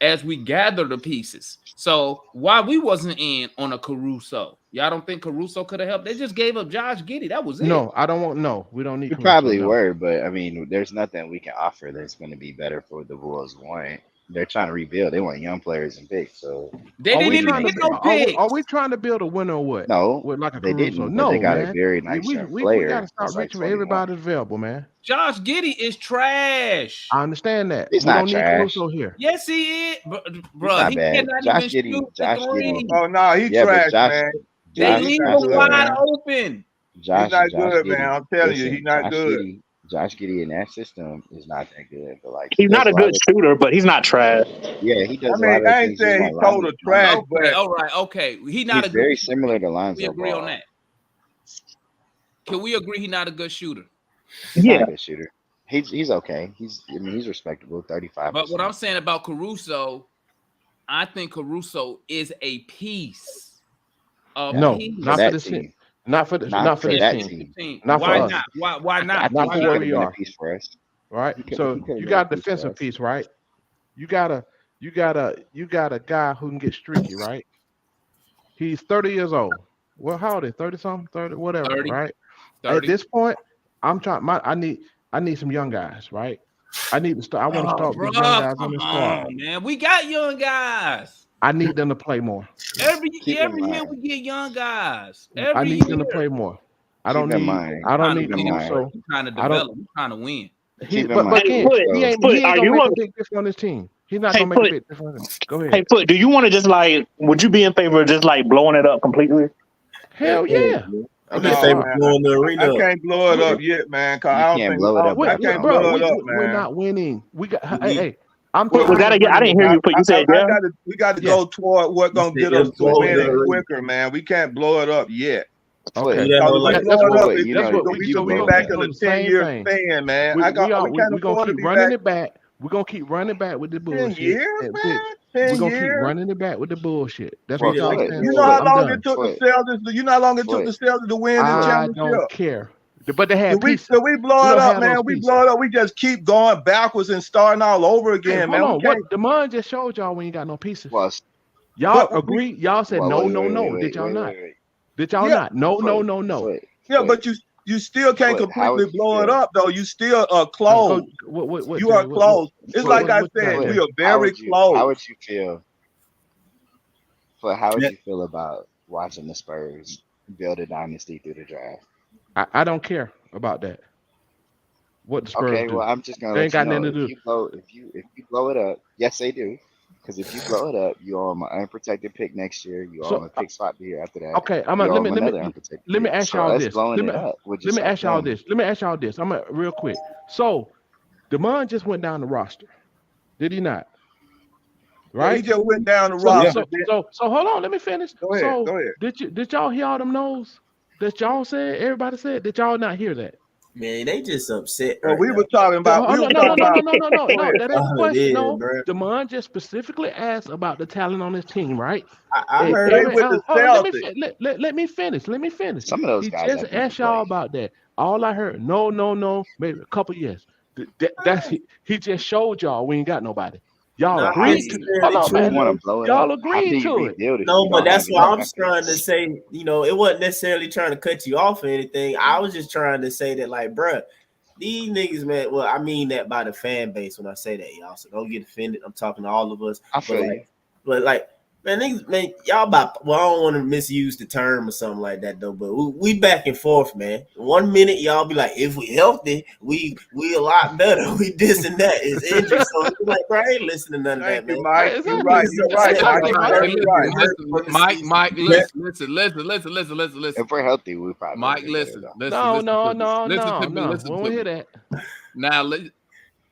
as we gather the pieces, so why we wasn't in on a Caruso? Y'all don't think Caruso could have helped? They just gave up Josh Giddey. That was it. No, I don't want. No, we don't need. We Caruso, probably no. were, but I mean, there's nothing we can offer that's going to be better for what the Bulls want. They're trying to rebuild. They want young players and picks. So They Are didn't we even trying to get be, no picks. are we trying to build a winner or what? no, With like a they Caruso? didn't. But they No, got a man. very nice young We got to player start that's like reaching for 21. everybody's available, man. Josh Giddey is trash. I understand that. He's We not don't need trash. Caruso here. Yes, he is, He's bro. not He bad. cannot Josh even shoot Giddey. the Josh three. Giddey. Oh no, he Yeah, but trash, man. They He's leave not him good, wide man. open. He's not Josh good, Giddey. man. I'm telling you, Listen, he's not good. Josh Giddey in that system is not that good. But like he He's does not a a lot good of shooter, but he's not trash. yeah, he I does a mean, lot of the I ain't things just saying like he's total Lonzo. trash, Okay, but all right, okay. He not He's a good very shooter. similar to We Lonzo agree on Ball. that. Can we agree he's not a good shooter? He's Yeah, not a good shooter. He's okay. He's respectable, 35%. But what I'm saying about Caruso, I think Caruso is a piece. A No, piece. for not for that this. team. Not for this. Not for this that team. team. Not for Why us. not? Why I not? Not think for he where could have we been a are. piece for us. Right. He So could have you been a got a piece for defensive us. piece, right? You got a guy who can get streaky, right? He's 30 years old. Well, how old is he? 30 something, 30, whatever, 30, right? 30. At this point, I'm trying. I need some young guys, right? I need to start. I want to start with these young guys on Come the squad. on, man. We got young guys. I need them to play more. Every Keep in year mind. we get young guys. I Every need them to year. play more. I Keep don't in need. mind. I don't Trying to need Keep in win, mind. Caruso. we're trying to I don't. develop. We're trying to win. He, Keep in but mind. Hey, again, Foot, he ain't Foot, are gonna you make a want? big difference on his team. He's not Hey, gonna make a Foot. big difference. Go Hey, ahead. Foot, do you want to just like? Would you be in favor of just like blowing it up completely? Hell yeah. I'm Against in favor man, of blowing the I arena up. can't blow it up yet, man. Cause You I don't can't think blow it up. Wait, I can't bro, blow it up, we're man. not winning. We got. We need- Hey, I'm Well, Was that tired. I didn't hear you. Put you said yeah. We got to Yeah. go toward what gonna You get said us to blow winning the arena. quicker, man. We can't blow it up yet. Foot. Okay. Do that Cause whole if we like blow That's it what up, Foot, you know, we if you could be blow back that. in a the same 10-year thing. span, man. We we can't gonna afford to keep be running back it back. We're gonna keep running back with the 10 bullshit. years, And man. Fitz, 10 we're gonna keep years. running it back with the bullshit. That's Foot, what y'all Foot, saying. You know how I'm long done. it took Foot, the Celtics? You know how long it took the Foot. Celtics to win this I championship? don't care. But they had If we pieces. blow We it don't up, have man, those we pieces. blow it up. We just keep going backwards and starting all over Hey, again, hold man. We on. What can't. Demond just showed y'all when you got no pieces? Well, Y'all But we, agree? Y'all said well, no, wait, no, wait, no. wait, Did wait, y'all wait, not? wait, wait. Did y'all yeah, not? No, no, Foot, no, no. Foot, yeah, Foot, but you still can't Foot. How completely would you blow it feel? up, though. You still are Go. close. What? You are Jay? close. It's Foot, like I What you got, said, Foot. we Jay? are very How close. would you feel? Foot, how would Yeah. you feel about watching the Spurs build a dynasty through the draft? I don't care about that. What the Spurs Okay, do? well, I'm just gonna They ain't let you got know nothing to do. if you blow it up, yes, they do. Because if you blow it up, you owe them an unprotected pick next year. You owe them So a pick spot the year after that. okay, You owe let them me another unprotected let me pick. ask So y'all us this. blowing it up would Let just me help ask y'all them. this. Let me ask y'all this. I'm real quick. So Demond just went down the roster, did he not? Yeah, he Right. just went down the So roster. so hold on. Let me finish. Go ahead. So Go ahead. did y'all hear all them no's that y'all said? Everybody said. Did y'all not hear that? Man, they just upset Well, right we now. were talking about. We No, were no, no, talking no, no, about. no, no, no, Go no. ahead. That ain't the Oh, it question. is, No, bro. Demond just specifically asked about the talent on his team, right? I heard Play it. with the Hold on, Celtics. let me finish. Let me finish. Some of those He guys just I think asked can play. y'all about that. All I heard, no, no, no, maybe a couple years. That's he just showed y'all we ain't got nobody. Y'all Not Well, how do agreed to. you necessarily Hold on, true, if you man. want to though. blow it Y'all up? How agreed do you to it. rebuild if No, you but don't have that's any why I'm backup trying to pieces? say, it wasn't necessarily trying to cut you off or anything. I was just trying to say that, like, bruh, these niggas, man. Well, I mean that by the fan base when I say that, y'all. So don't get offended. I'm talking to all of us. I feel you. But like, man, niggas, man, y'all about. Well, I don't want to misuse the term or something like that though. But we back and forth, man. 1 minute y'all be like, if we healthy, we a lot better. We this and that. It's injury, so it's like, bro, I ain't listening to none of that, Thank you, man. Mike. Exactly. You're right. You're right, Mike. Exactly, You're Mike. exactly right. Mike, listen. If we're healthy, we probably Mike, would have been better listen though. No, to no, me. no, Listen no, to me. no. Listen We to won't hear me. that. Now,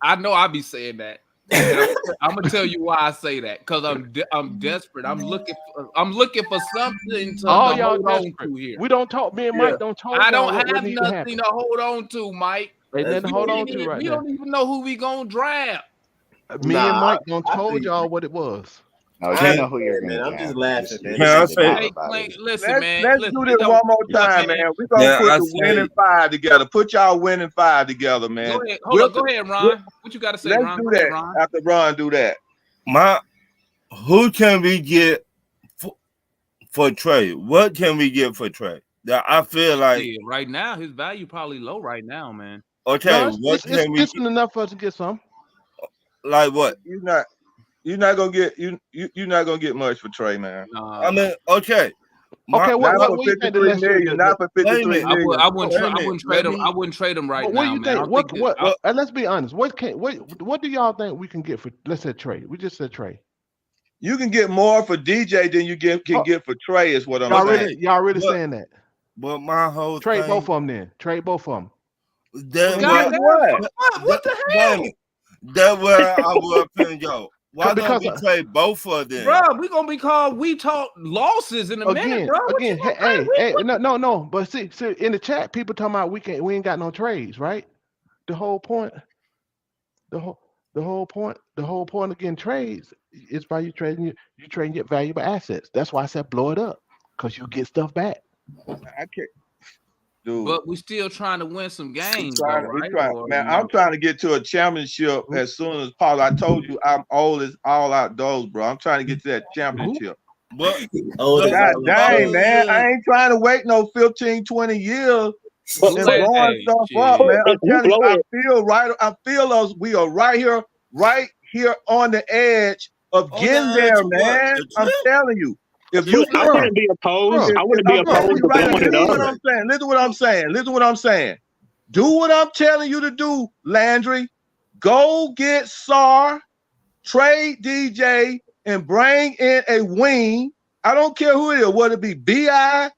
I know I be saying that. And I'm gonna tell you why I say that. Because I'm desperate. I'm looking for something to All y'all hold on desperate. to here. We don't talk. Me and Yeah. Mike don't told I y'all don't what have need to nothing happen. to hold on to, Mike. Ain't nothing to We hold don't on to even, right we now. don't even know who we gonna draft. Me and Nah, Mike don't I told think, y'all what it was. No, you Can know who you're man, gonna I'm just draft. laughing, You man. can just I need to say? talk about it. Listen, man. Let's do this one more time, man. We're gonna put the winning five together. Put y'all winning five together, man. Go ahead. Hold on. Go ahead, Ron. What you got to say, Let's Ron? do Go ahead, that Ron. after Ron do that. Who can we get for Trae? What can we get for Trae? That I feel like. Yeah, right now his value probably low right now, man. Okay, No, what it's can we decent enough for us to get some. like? What? You're not gonna get you're not gonna get much for Trae, man. I mean, okay. Okay, Not what for do you think the 53 next million. Not for 53 million. I wouldn't trade him. me- I wouldn't trade him right But what do now, you man. think? And let's be honest. What do y'all think we can get for? Let's say Trae. We just said Trae. You can get more for DJ than you can get for Trae, is what I'm saying. Y'all really But- saying that? But my whole Trade thing. both of them then. Trade both of them. That God what? damn, what the hell? That where I was finna go. Why don't we Because trade both of them? Bro, we gonna be called we talk losses in a minute, bro. What you gonna hey, say? no. But see, in the chat, people talking about we ain't got no trades, right? The whole point of getting trades is by you trading your valuable assets. That's why I said blow it up, because you get stuff back. I can't, dude. But we still trying to win some games, though, right? Man, I'm trying to get to a championship as soon as possible. I told you I'm old as all outdoors, bro. I'm trying to get to that championship. But God dang, man. I ain't trying to wait no 15, 20 years and blowing stuff up, man. I'm telling you, I feel us. We are right here on the edge of getting there, man. I'm telling you. If you I wouldn't be opposed. I wouldn't be opposed to blowing it up. Listen what I'm saying. Do what I'm telling you to do, Landry. Go get Sar, trade DJ, and bring in a wing. I don't care who it is, whether it be B.I.,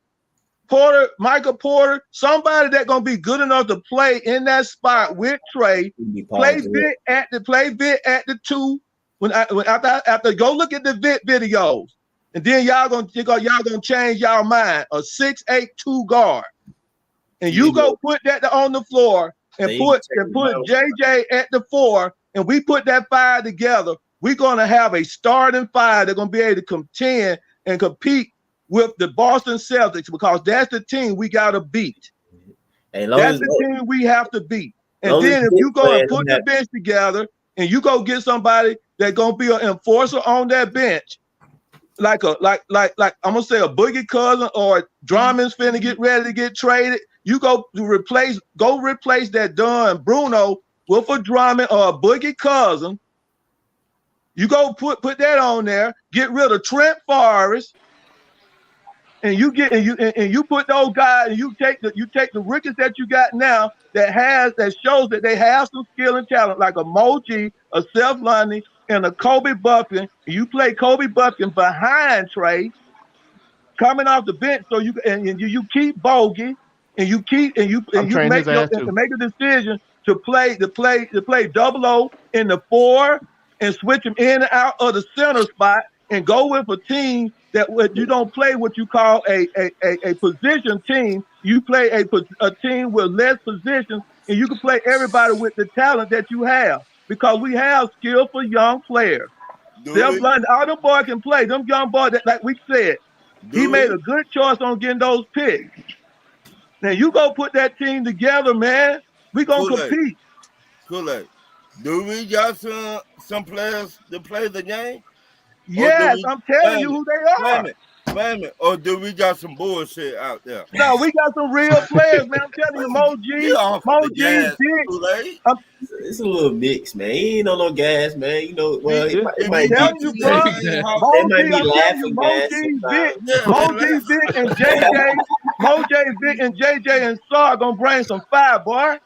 Porter, Michael Porter, somebody that's gonna be good enough to play in that spot with Trae. Play Vic at the 2. After go look at the Vic videos, and then y'all gonna change y'all mind. A 6'8" guard, and you go put that on the floor and put JJ at the 4, and we put that 5 together. We're gonna have a starting 5 that's gonna be able to contend and compete with the Boston Celtics, because that's the team we gotta beat. That's the team we have to beat. And then if you go and put the bench together and you go get somebody that's gonna be an enforcer on that bench, like I'm gonna say a Boogie Cousin or Drummond's finna get ready to get traded. You go replace that Dunn Bruno with a Drummond or a Boogie Cousin. You go put that on there, get rid of Trent Forrest, and you put those guys, and you take the rookies that you got now that shows that they have some skill and talent, like a Moji, a Seth Lundy, and a Kobe Buffkin. You play Kobe Buffkin behind Trae, coming off the bench, so you keep Bogey, and you make a decision to play double O in the 4 and switch him in and out of the center spot, and go with a team that you don't play what you call a position team. You play a team with less positions, and you can play everybody with the talent that you have, because we have skillful young players. All the boys can play. Them young boys, that, like we said, he made a good choice on getting those picks. Now you go put that team together, man. We gonna compete. Kool-Aid. Do we got some players to play the game? Yes, I'm telling you who they are. Wait a minute. Or do we got some bullshit out there? No, we got some real players, man. I'm telling you, Moji, Dick. It's a little mix, man. He ain't on no gas, man. You know, well, it might be laughing gas. Moji, Vic, and JJ. Moji, Vic, and JJ and Sar gonna bring some fire, boy.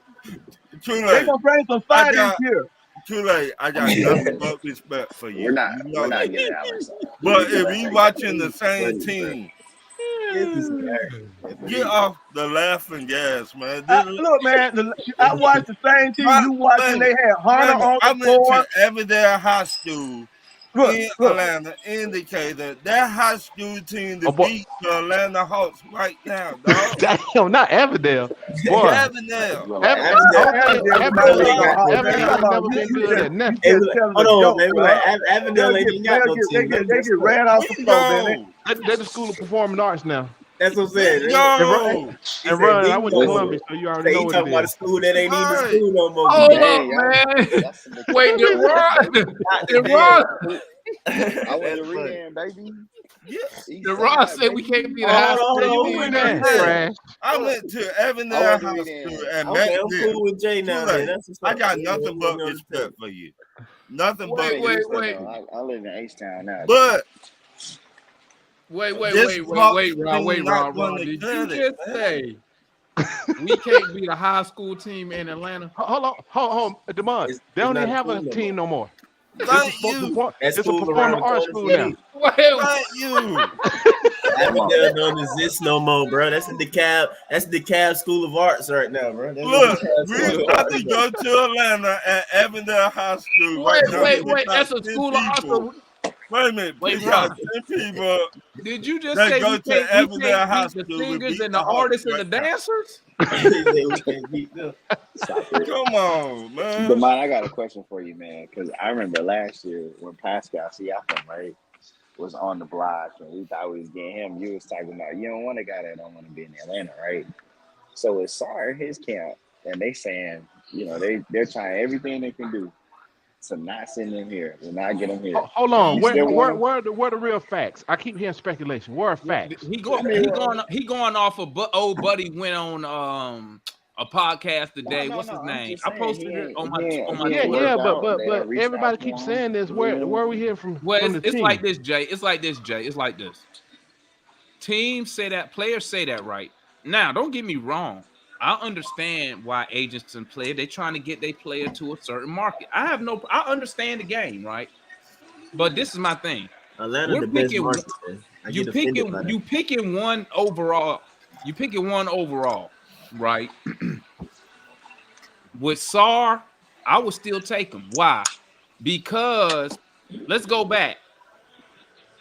They gonna bring some fire this year. Too late. I got nothing but respect for you. We're not getting out. But if you watching the same team, get off the laughing gas, man. Look, man, I watched the same team you watching. They had Hunter on the floor. I went to Everdale High School in Atlanta, indicated that high school team to beat the Atlanta Hawks right now, dog. Damn, not Everdale. Boy. Everdale. Everdale never been good at nothing. Hold on, man. Everdale ain't got no team. They get ran off the floor, man. They're the School of Performing Arts now. That's what I'm saying. And Ron, I went to Columbia, so you already know what it is. Talking about a school that ain't even a school no more. Hold up, man. Wait, did Ron? I went to Rehan, baby. The Ron said we can't be the high school. I went to Everdale High School and met I'm cool with Jay now. I got nothing but respect for you. Nothing but wait. I live in H-Town now. But Wait, Ron. Did you just say we can't beat a high school team in Atlanta? Hold on, Demond. They don't even have a team no more. It's a performing arts school now. Thank you. Avondale don't exist no more, bro. That's the DeKalb. That's the DeKalb School of Arts right now, bro. Look, we about to go to Atlanta at Avondale High School. Wait. That's a school of arts. Wait a minute. We got 10 people. Did you just say go we to Avondale High can't beat School the singers and the artists and the dancers? Come on, man. But man, I got a question for you, man, because I remember last year when Pascal Siakam, right? was on the block and we thought we was getting him, you was talking about you don't want a guy that don't want to be in Atlanta, right? So it's Sarr in his camp, and they saying, they're trying everything they can do to not send him here, to not get him here. Hold on, You where still want him? are the real facts? I keep hearing speculation. Where are facts? He going off of old buddy went on a podcast today. What's his name? I posted it on my yeah, but everybody keeps saying this. Where are we hearing from? Well, from the it's team? like this, Jay. It's like this. Teams say that, players say that, right? Now, don't get me wrong. I understand why agents and players, they're trying to get their player to a certain market. I understand the game, right? But this is my thing. Atlanta the best market, man. You picking one overall, right? With Sarr, I would still take him. Why? Because let's go back.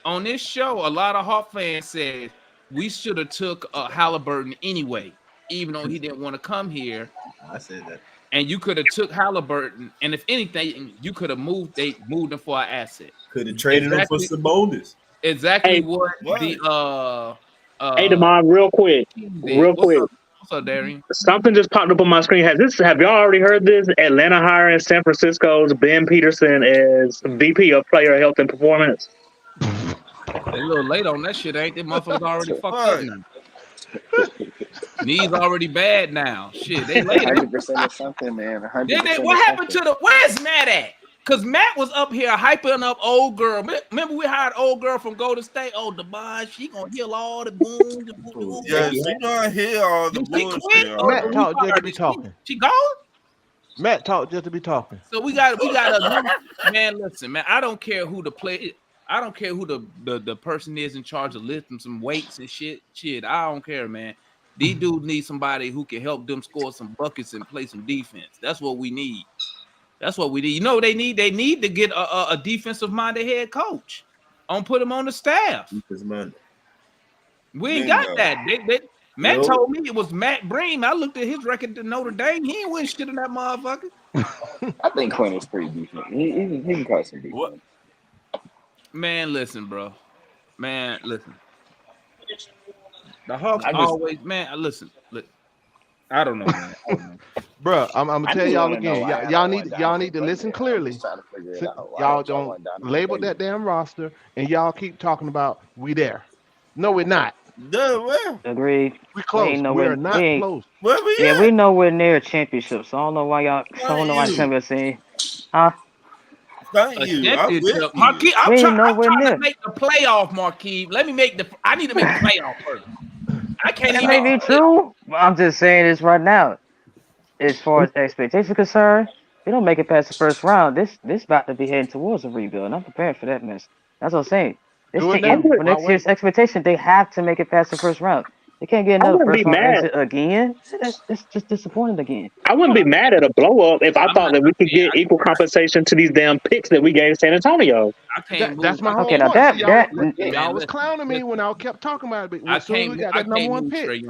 On this show, a lot of Hawk fans said we should have took Halliburton anyway, even though he didn't want to come here. I said that. And you could have took Halliburton, and if anything, you could have moved him for an asset. Could have traded him for some bonus. Exactly what the hey, Demond, real quick. What's up, Darian? Something just popped up on my screen. Have y'all already heard this? Atlanta hiring San Francisco's Ben Peterson as VP of Player Health and Performance. They a little late on that shit, ain't they? Motherfuckers already fucked up now. Knees already bad now. Shit, they late. 100% of something, man. 100%. What happened to where's Matt at? Because Matt was up here hyping up old girl. Remember we hired old girl from Golden State? Oh, Devon, she gonna heal all the wounds. Yeah, she gonna heal all the bullshit. Matt talked just to be talking. She gone? Matt talked just to be talking. So we got a man. Listen, man, I don't care who the play. I don't care who the person is in charge of lifting some weights and shit. I don't care, man. These dudes need somebody who can help them score some buckets and play some defense. That's what we need. You know they need to get a defensive minded head coach. Put him on the staff. We ain't got that. Matt told me it was Matt Bream. I looked at his record to Notre Dame. He ain't win shit in that motherfucker. I think Quinn is pretty decent. He can cause some defense. Man, listen, bro. Man, listen. The Hawks always, man. Listen. I don't know, man. Bro, I'm gonna tell y'all again. Y'all need to listen clearly. Y'all don't label that damn roster, and y'all keep talking about we there. No, we're not. Agreed. We close. We're not close. Yeah, we nowhere near a championship, so I don't know why y'all. I don't know why somebody saying, huh? Thank you. Marquis, I'm trying to make the playoff, Marquis. I need to make the playoff first. I can't That even. may be true. But I'm just saying this right now. As far as expectations are concerned, they don't make it past the first round. This about to be heading towards a rebuild. And I'm prepared for that mess. That's what I'm saying. For next year's expectation, they have to make it past the first round. They can't get another first round exit again. That's just disappointing again. I wouldn't be mad at a blow up if I thought that we could get equal compensation to these damn picks that we gave San Antonio. That's my whole point. Y'all was clowning me when I kept talking about it. As soon as we got that number one pick,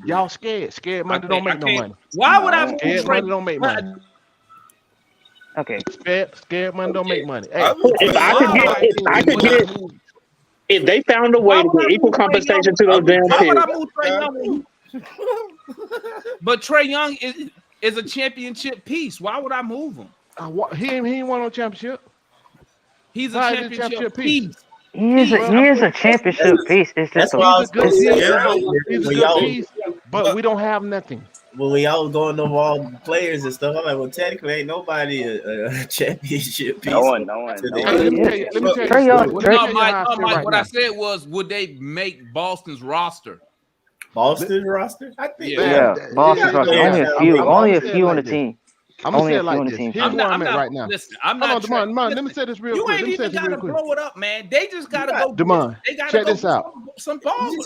y'all scared. Scared money don't make no money. Why would I move scared money don't make money? Okay. Scared money don't make money. Hey, if they found a way to get equal compensation to those damn picks. But Trae Young is a championship piece. Why would I move him? He ain't won no championship. He's a championship piece. He is a championship piece. It's just he's a good piece, but we don't have nothing. When y'all was going over all the players and stuff, I'm like, well, technically, ain't nobody a championship piece. No one. Let me tell you. Mike, what I said was, would they make Boston's roster? Boston roster? I think. Yeah, Boston's roster. Only a few on the team. I'm gonna say it like this. Here's where I'm at right now. Listen, I'm not. Hold on, let me say this real quick. You ain't even gotta blow it up, man. They just gotta go. Demond, check this out. Some ballers.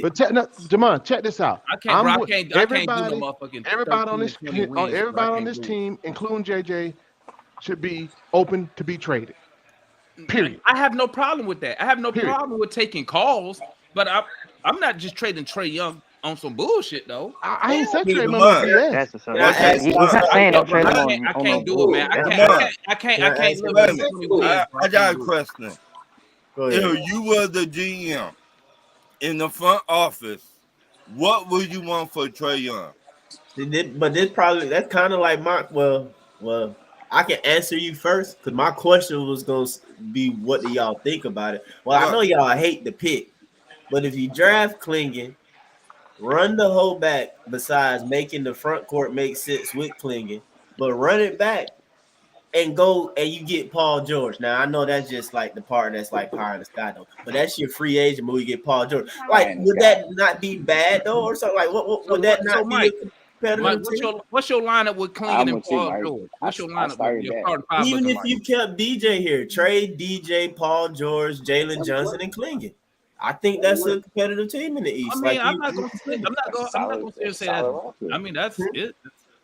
But Demond, check this out. I can't do motherfucking. Everybody on this team, including JJ, should be open to be traded. Period. I have no problem with that. I have no problem with taking calls, but I'm not just trading Trae Young on some bullshit though. I ain't said trade him on BS. He's not saying don't trade him on. I can't do it, man. I can't. I got a question. If you were the GM in the front office, what would you want for Trae Young? But that's kind of like well, I can answer you first because my question was gonna be, what do y'all think about it? Well, I know y'all hate the pick, but if you draft Klingon, run the whole back besides making the front court make sense with Klingon, but run it back and go and you get Paul George. Now I know that's just like the part that's like pie in the sky though, but that's your free agent move. You get Paul George. Like, would that not be bad though, or something? Like, what would that not be? Mike, what's your lineup with Klingon and Paul George? What's your lineup with your starting five? Even if you kept DJ here, Trae, DJ, Paul George, Jalen Johnson, and Klingon. I think that's a competitive team in the East. I mean, I'm not gonna say that. I mean, that's it.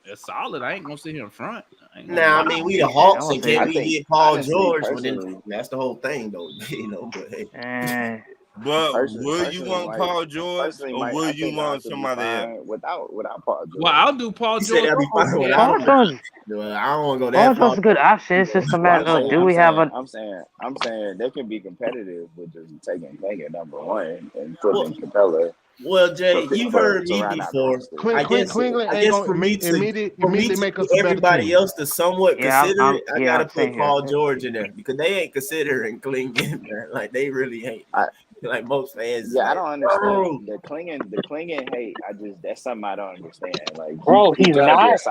It's solid. I ain't gonna sit here in front. Now, I mean, we the Hawks, and can we get Paul George? Well, then that's the whole thing, though. But hey. But will you want Paul George or will you want somebody else? Without Paul George. Well, I'll do Paul George. Paul George. I don't want to go that far. Paul George is a good option. It's just a matter of do we have a. I'm saying they can be competitive with just taking Klingon number one and putting Capella. Well, Jay, you've heard me before. I guess for me to make everybody else to somewhat consider it, I gotta put Paul George in there because they ain't considering Klingon. Like they really ain't. Like most fans. Yeah, I don't understand the Klingon hate. That's something I don't understand. Like, bro, he's not as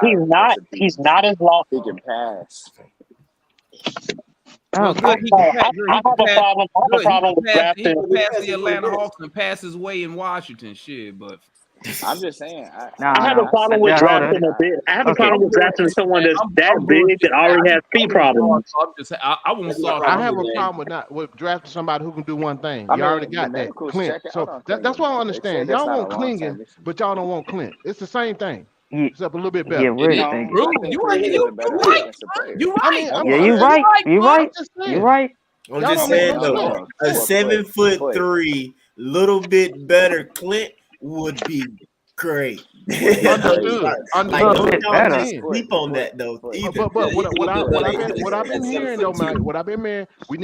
long. He can pass. I have a problem with drafting. He can pass the Atlanta Hawks and pass his way in Washington. Shit, but I'm just saying. I have a problem with drafting a bit. I have a problem with drafting someone that's that big that already has feet problems. I have a problem with drafting somebody who can do one thing. You already got that, Clint. So that's what I understand. Y'all want Klingon, but y'all don't want Clint. It's the same thing. Except a little bit better. Yeah, we're you're right. I'm just saying though, a 7'3", little bit better Clint would be great. Like, don't sleep on that though. But what I've been hearing though, man, we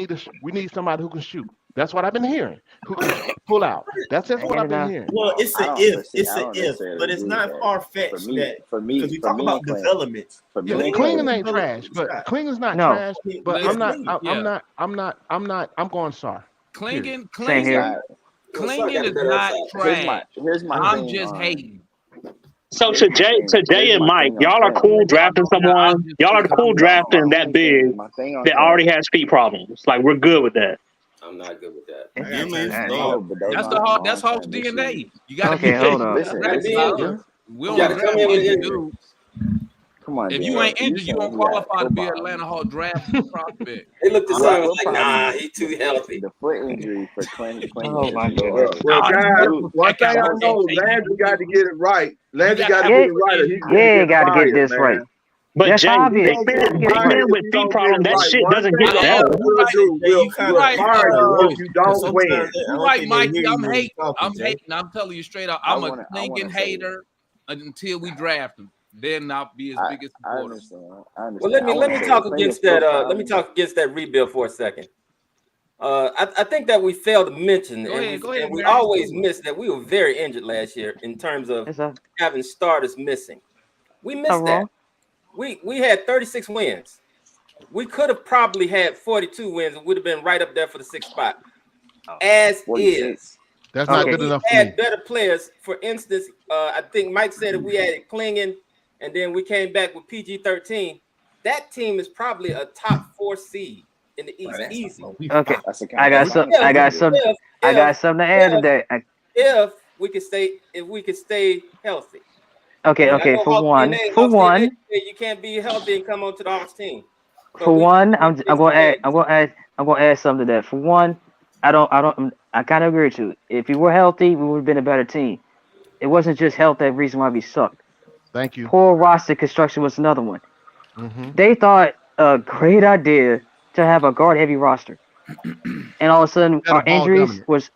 need somebody who can shoot. That's what I've been hearing. Who can pull out? That's just what I've been hearing. Well, it's an if, but it's not far fetched that because we talk about development. Klingon ain't trash, but Klingon's not trash. But I'm going sorry. Klingon is not trash. I'm just hating. So to Jay and Mike, y'all are cool drafting someone. Y'all are cool drafting that big that already has feet problems. Like, we're good with that. I'm not good with that. That's Hawks DNA. You got to be hold on. You got to come in with injury. Come on. If you ain't injured, you don't qualify to be Atlanta Hawks draft prospect. They looked at something like, nah, he's too healthy. The foot injury for Clint. Oh my God. Well, guys, one thing I know, Landry got to get it right. Landry got to get it right. Yeah, got to get this right. But that's Jay, obvious. With feet problem, that shit doesn't get better. You don't win. You're right, Mikey. I'm hating. I'm telling you straight up. I'm a Klingon hater until we draft him. Then not be as big as supporter. I understand. Well, let me talk against that. Let me talk against that rebuild for a second. I think that we failed to mention, and we always miss that we were very injured last year in terms of having starters missing. We missed that. We had 36 wins. We could have probably had 42 wins and would have been right up there for the 6th spot. As 46. Is. That's not good enough. We had better players. For instance, I think Mike said if we had Klingon and then we came back with PG-13, that team is probably a top 4 seed in the East. Easy. Okay. I got something to add to that. If we could stay healthy. Okay. For one, you can't be healthy and come onto the Hawks team. For one, I'm gonna add something to that. For one, I kind of agree with you. If we were healthy, we would have been a better team. It wasn't just health that reason why we sucked. Thank you. Poor roster construction was another one. Mm-hmm. They thought a great idea to have a guard heavy roster, and all of a sudden our injuries was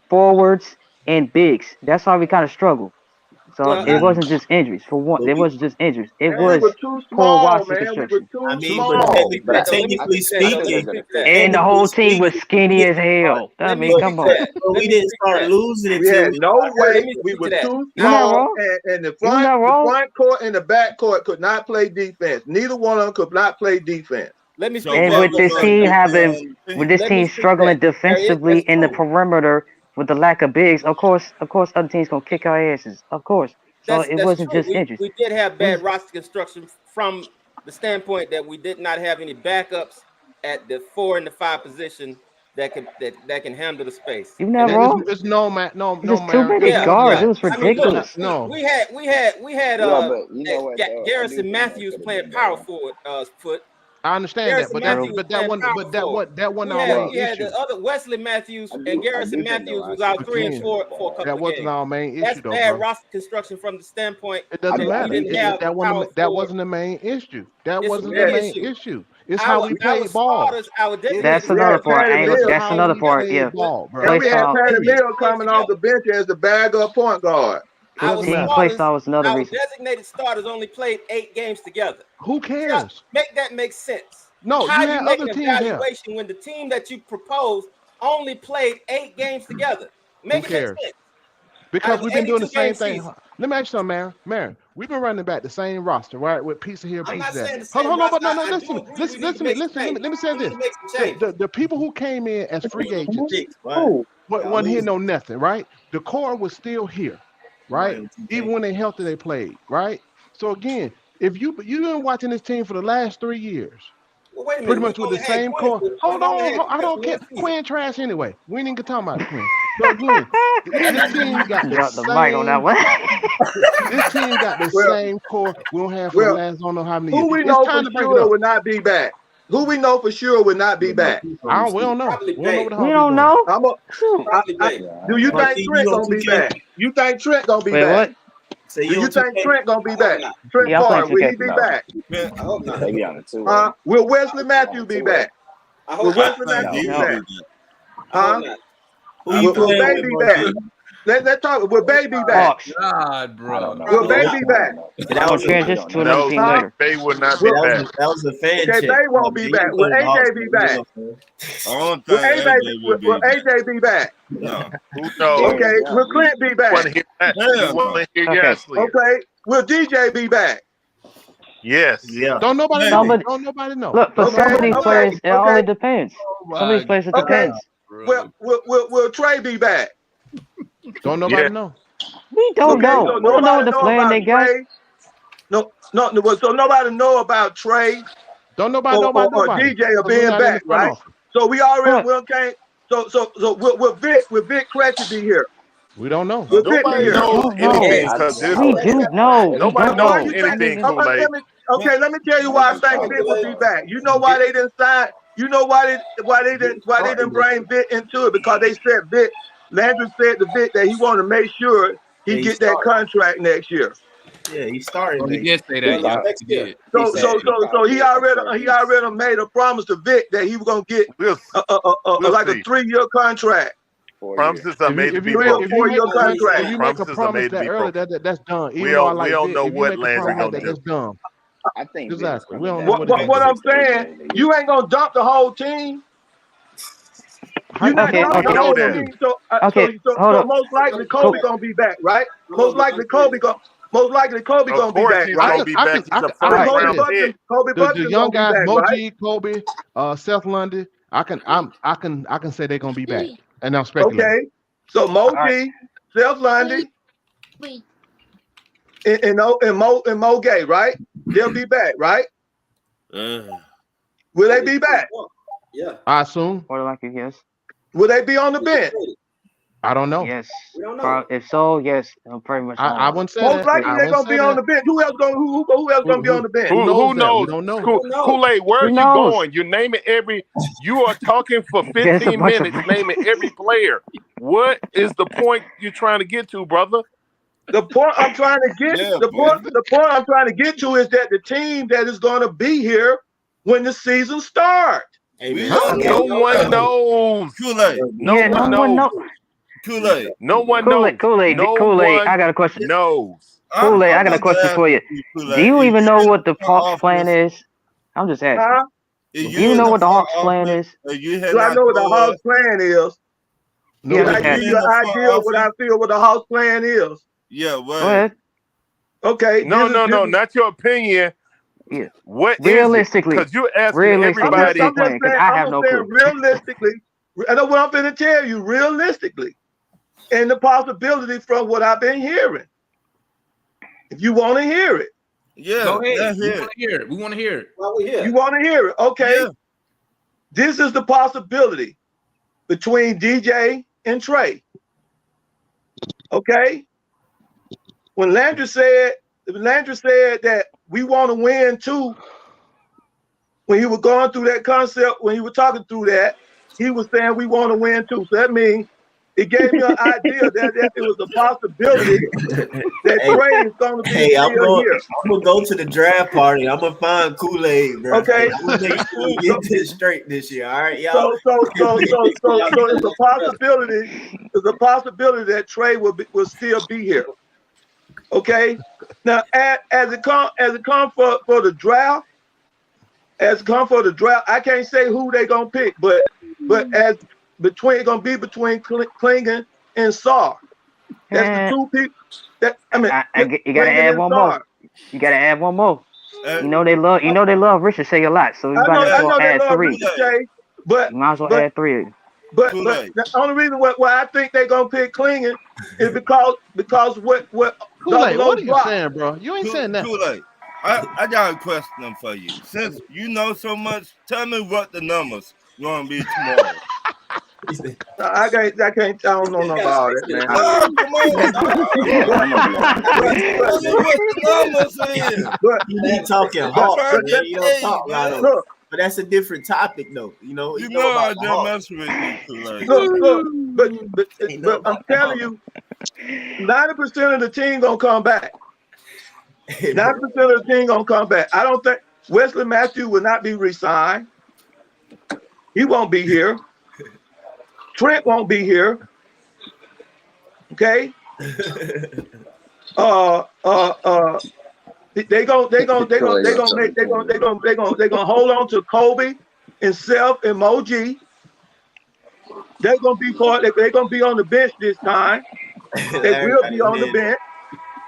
forwards and bigs. That's why we kind of struggled. So it wasn't just injuries. For one, it wasn't just injuries. It Man, we was were too poor small, roster man. We were construction. too I mean, small. but technically speaking, And the whole team was skinny as hell. I mean, come on. but we didn't start losing We until had we no started weight. hurting. We were too You're not small, wrong. and the You're not wrong. front court and the back court could not play defense. Neither one of them could not play defense. Let me speak And to that with real this quick. team having, with this Let me team speak to struggling that. defensively That's in the true. perimeter with the lack of bigs, of course, other teams gonna kick our asses. Of course. So it That's wasn't true. just injuries. We did have bad roster construction from the standpoint that we did not have any backups at the 4 and the 5 position that can handle the space. You're not wrong. It's no man. It's too many guards. It was I mean, look, ridiculous. No. we had but you know what, though? Garrison Matthews playing power forward foot. I understand Garrison that, Matthews but playing power forward. that wasn't we our had, main we had issue. the other Wesley Matthews and Garrison Matthews was out 3 and 4 for a couple That of wasn't games. our main That's issue, though, bad bro. roster construction from the standpoint It doesn't that matter. we didn't have That wasn't the main issue. That It's a wasn't big the main issue. issue. It's how we our played ball. starters, our designated That's another part. I ain't gonna, that's How another we part. played Yeah. ball, bro. And Play we had style. Patty Mills coming off the bench as the backup point guard. Our Doesn't Team matter. play starters, style was another our reason. designated starters only played 8 games together. Who cares? Make that make sense. No, How you you had make other an teams there. evaluation when the team that you proposed only played 8 games together? Make Who it make cares? sense. Because Out of we've been doing the 82 game same thing. season. Let me ask you something, Marin. We've been running back the same roster, right? With piece of here, I'm piece not of that. saying the same Hold on, but roster. no, I do listen to me. agree Listen we need to to me. make some Listen. Let me say changes. We this. need to make some changes. The people who came in as free agents Right. wasn't hitting on nothing, right? The core was still here, right? Even when they healthy, they played, right? So again, if you've been watching this team for the last 3 years, Well, wait a minute. pretty much with the same core. Hold on, I don't care. Quinn. Quinn trash anyway. We ain't even talking about Quinn. So again, this team got the Drop the mic on that same. one. This team got the Well- same core we don't have for the Well, last I don't know how many Who years. we It's know for time to break it sure up. would not be back? Who we know for sure would not be back? We don't know. Probably We don't know what the hell We we don't doing. know. Probably Bay. Do you But think see, Trent you gonna on be 2K. back? You think Trent gonna be Wait, back? what? Say Do you on think 2K. Trent gonna be back? Trent Yeah, I'm playing Ford, will 2K. he be back? I hope not. Will Wesley Matthews be back? I Will hope not. Wesley Matthews be No. back? I hope not. Who you Will playing Bay with, be Marquis? back? Let's talk. Will Bay be back? Hawks. God, bro. Will Bay be back? That I'll was a, transition to another team later. Bay would not be Will, back. that was a fan okay, check. Bay won't be back. Will AJ be back? I don't Will think Will AJ be back? No. Who knows? Okay. Will Clint be You back? want to hear that? You want to hear Okay. yes, Leah? Okay. Will DJ be back? Yes. Yeah. Don't nobody know. Somebody- Don't nobody know. Look, for some of these okay, players, it okay. only depends. Some of these players, it Okay. depends. Will Trae be back? Don't nobody Yeah. know. We don't know. So We don't know what the plan about they got. Trae. No. So nobody know about Trae Don't nobody know about or nobody. DJ or Because we're being not in the back, front right? office. So we already What? okay. So will Vic Cratchit be here? We don't know. Will Vic be Nobody here? knows Don't know. anything because this. We do know. We Nobody don't knows know. anything, Okay, Kool-Aid. let me tell you why I think Vic will be back. You know why they didn't sign? You know why they didn't bring Vic into it? Because they said Vic. Landry said to Vic that he wanted to make sure he get that contract next year. Yeah, he started. Oh, he did say that. Yeah, Next he year. did. So he already made a promise to Vic that he was gonna get We'll like a see. 3-year contract. Promises are made to be If you broken. make a Promises are promise made to that be early, broken. that's done. Even We though I don't- like we don't Vic, know if you what make a Landry promise gonna like that, do. that's dumb. I think Exactly. We don't know What I'm saying, you ain't gonna dump the whole team. You're not Okay, dumping the okay. whole that. team. So, Okay, so hold up. most likely Kobe gonna be back, right? Most likely Kobe gonna Of be course back, he's right? gonna be back. He's a I first can say round this. pick. Kobe The Buxton's young gonna guys, be back, right? Moji, Kobe, Seth Lundy, I can say they're gonna be back. And I'm speculating. Okay. So Moji, Seth Lundy, and Mo Gay, right? They'll be back, right? Will they be back? Yeah. I assume. Or like a guess. Will they be on the bench? I don't know. Yes. We don't know. If so, yes. I'm pretty much. I wouldn't say Most that. likely I they're wouldn't gonna be say on that. the bench. Who else gonna be on the bench? Who knows that? knows? We don't know. Kool-Aid, where are Who you knows? going? You're naming every. You are talking for There's a 15 bunch of- minutes, naming every player. What is the point you're trying to get to, brother? The point I'm trying to get the point I'm trying to get to is that the team that is gonna be here when the season starts. No one knows. Kool-Aid. No Yeah, one no one knows. knows. Kool-Aid. No one knows. Kool-Aid. No Kool-Aid. one I got a question. knows. Kool-Aid, I got a question for you. Do you even know what the Hawks plan is? I'm just asking. Huh? Do you know what the Hawks plan is? Do I know what the Hawks plan is? Yeah, Can I give you an idea of what I feel what the House plan is? Yeah, Go ahead. Okay. No, not your opinion. Yeah. What realistically? Because you're asking everybody. I'm just saying, realistically, I know what I'm going to tell you. Realistically, and the possibility from what I've been hearing. If you want to hear it, yeah, go ahead. We want to hear it. We want to hear it. Well, yeah. You want to hear it? Okay. Yeah. This is the possibility between DJ and Trae. Okay. When Landry said that we want to win too, when he was going through that concept, when he was talking through that, he was saying we want to win too. So that means it gave me an idea that it was a possibility that Trae is going to be here. I'm gonna go to the draft party. I'm gonna find Kool-Aid, bro. Okay, I'm gonna make sure we get this straight this year. All right, y'all. So it's a possibility. There's a possibility that Trae will still be here. Okay. Now, as it come for the draft, I can't say who they gonna pick, but as between Clingan and Sarr. That's the two people. You gotta add one more. You gotta add one more. You know they love Ricochet a lot, so you might as well add three. But you might as well add three. But the only reason why I think they're gonna pick Clingan is because what Kool-Aid, what are you saying, bro? You ain't saying that. Kool-Aid, I got a question for you. Since you know so much, tell me what the numbers gonna be tomorrow. I don't know nothing about it, man. You be talking Hawks, man. You don't talk loud. But that's a different topic, though. You know I don't mess with you. Look, I'm telling you, 90% of the team gonna come back. 90% of the team gonna come back. I don't think Wesley Matthews will not be re-signed. He won't be here. Trent won't be here. Okay. They gonna hold on to Kobe and Self and Moji. They're gonna be on the bench this time. They will be on the bench.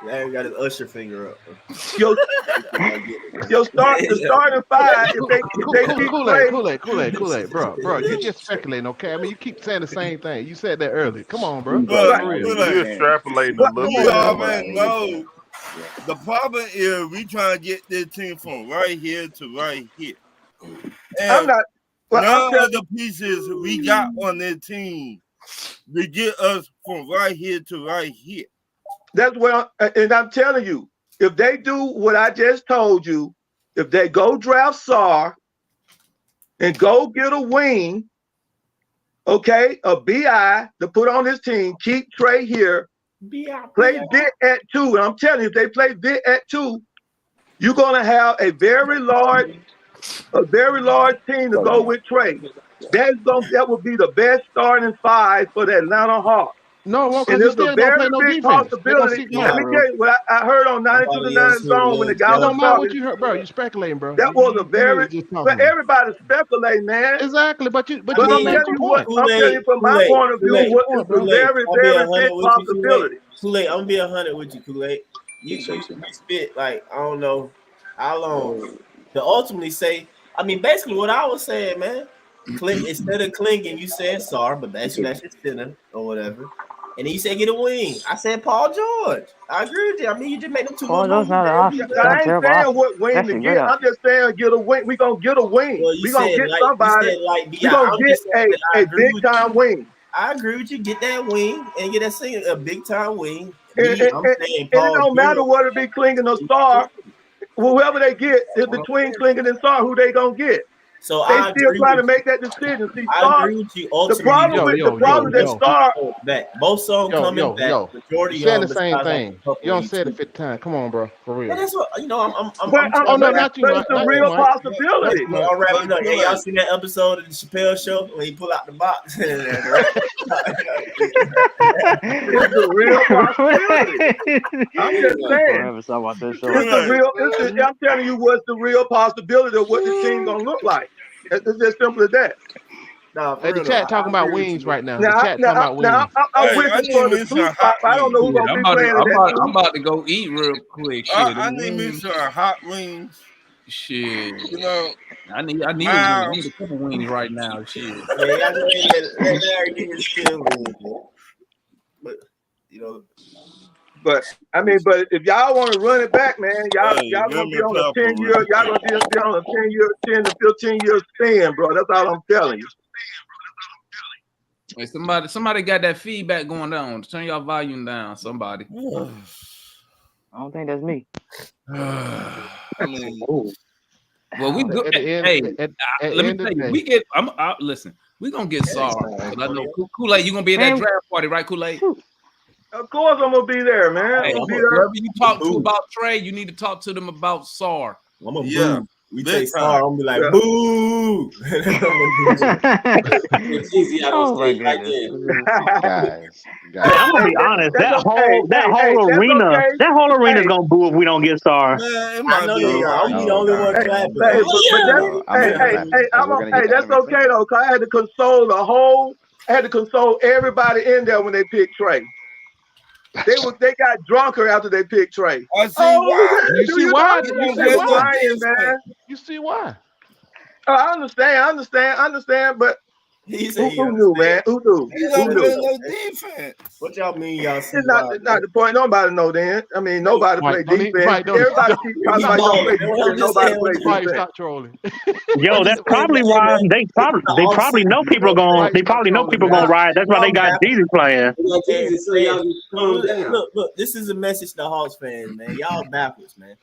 Larry got his Usher finger up. The starting five. If they keep Kool-Aid, bro. You're just speculating, okay? I mean, you keep saying the same thing. You said that earlier. Come on, bro. You're extrapolating a little bit. Already know. The problem is we trying to get this team from right here to right here. And none of the pieces we got on this team to get us from right here to right here. That's what I'm telling you. If they do what I just told you, if they go draft Sarr and go get a wing, okay, a BI to put on this team, keep Trae here, play Vic at 2. And I'm telling you, if they play Vic at 2, you're gonna have a very large team to go with Trae. That would be the best starting five for the Atlanta Hawks. No, and there's a very big possibility. Let me tell you what I heard on 92 to 9 zone when the guy was talking. What you heard, bro? You speculating, bro. That was a very, but everybody's speculating, man. Exactly, but I'm telling you from my point of view, what is a very, very big possibility. Kool-Aid, I'm gonna be 100 with you, Kool-Aid. You spit like I don't know how long to ultimately say. I mean, basically what I was saying, man. Instead of Clingan, you said Sarr, but that's your center or whatever. And he said get a wing. I said Paul George. I agree with you. I mean, you just made them two. Paul George not an option. I ain't saying what wing to get. I'm just saying get a wing. We gonna get a wing. Well, we gonna get somebody. We gonna get a big time wing. I agree with you. Get that wing and get a big time wing. And it don't matter whether it be Clingan or Sarr. Whoever they get is between Clingan and Sarr. Who they gonna get? So they still trying to make that decision. See, I agree with you. The problem that Sarr back. Both songs coming back. Majority saying the same thing. You don't say it a 5th time. Come on, bro. For real. Well, that's what you know. I'm oh no, not you. It's a real possibility. All right, hey, y'all seen that episode of the Chappelle Show when he pull out the box? It's a real possibility. I'm just saying. It's a real. I'm telling you what's the real possibility of what this team gonna look like. It's as simple as that. Nah, Hey, the chat talking about wings right now. The Now, chat talking about wings. I'm Hey, I wishing need for me the some two hot spot. I don't know who's wings. gonna be playing in that I'm two. about to go eat real quick. Shit, I need me some hot wings. Shit. You know, I need a couple wings right now. Shit. Yeah, y'all go ahead and let Larry get his skill in, man. But you know. But I mean, but if y'all want to run it back, man, y'all hey, gonna give be me on a pepper. 10-year. Y'all gonna be on a 10 to 15-year spin, bro. That's all I'm telling you. Hey, somebody got that feedback going on. Turn your volume down. Somebody. I don't think that's me. I mean, well, we good. Let me tell you, we get. Listen. We gonna get sorry. I know Kool-Aid. You gonna be at that draft party, right, Kool-Aid? Of course, I'm gonna be there, man. Hey, whoever you talk to about Trae, you need to talk to them about SAR. I'm gonna boo. We take SAR. I'm gonna be like, boo. It's easy out on stage right there. Guys. I'm gonna be honest. That whole arena is gonna boo if we don't get SAR. Man, I know they are. I'm the only one clapping. That's okay though, cause I had to console everybody in there when they picked Trae. They got drunker after they picked Trae. You see why? You see why? I understand, but who knew, man? Who knew? He don't play no defense. What y'all mean, y'all see? It's not the point. Nobody know then. I mean, nobody play defense. Everybody keeps talking about don't play defense. Nobody play defense. Stop trolling. Yo, that's probably why they probably know people are going. They probably know people are going to ride. That's why they got Jeezy playing. Look, this is a message to Hawks fans, man. Y'all backwards, man.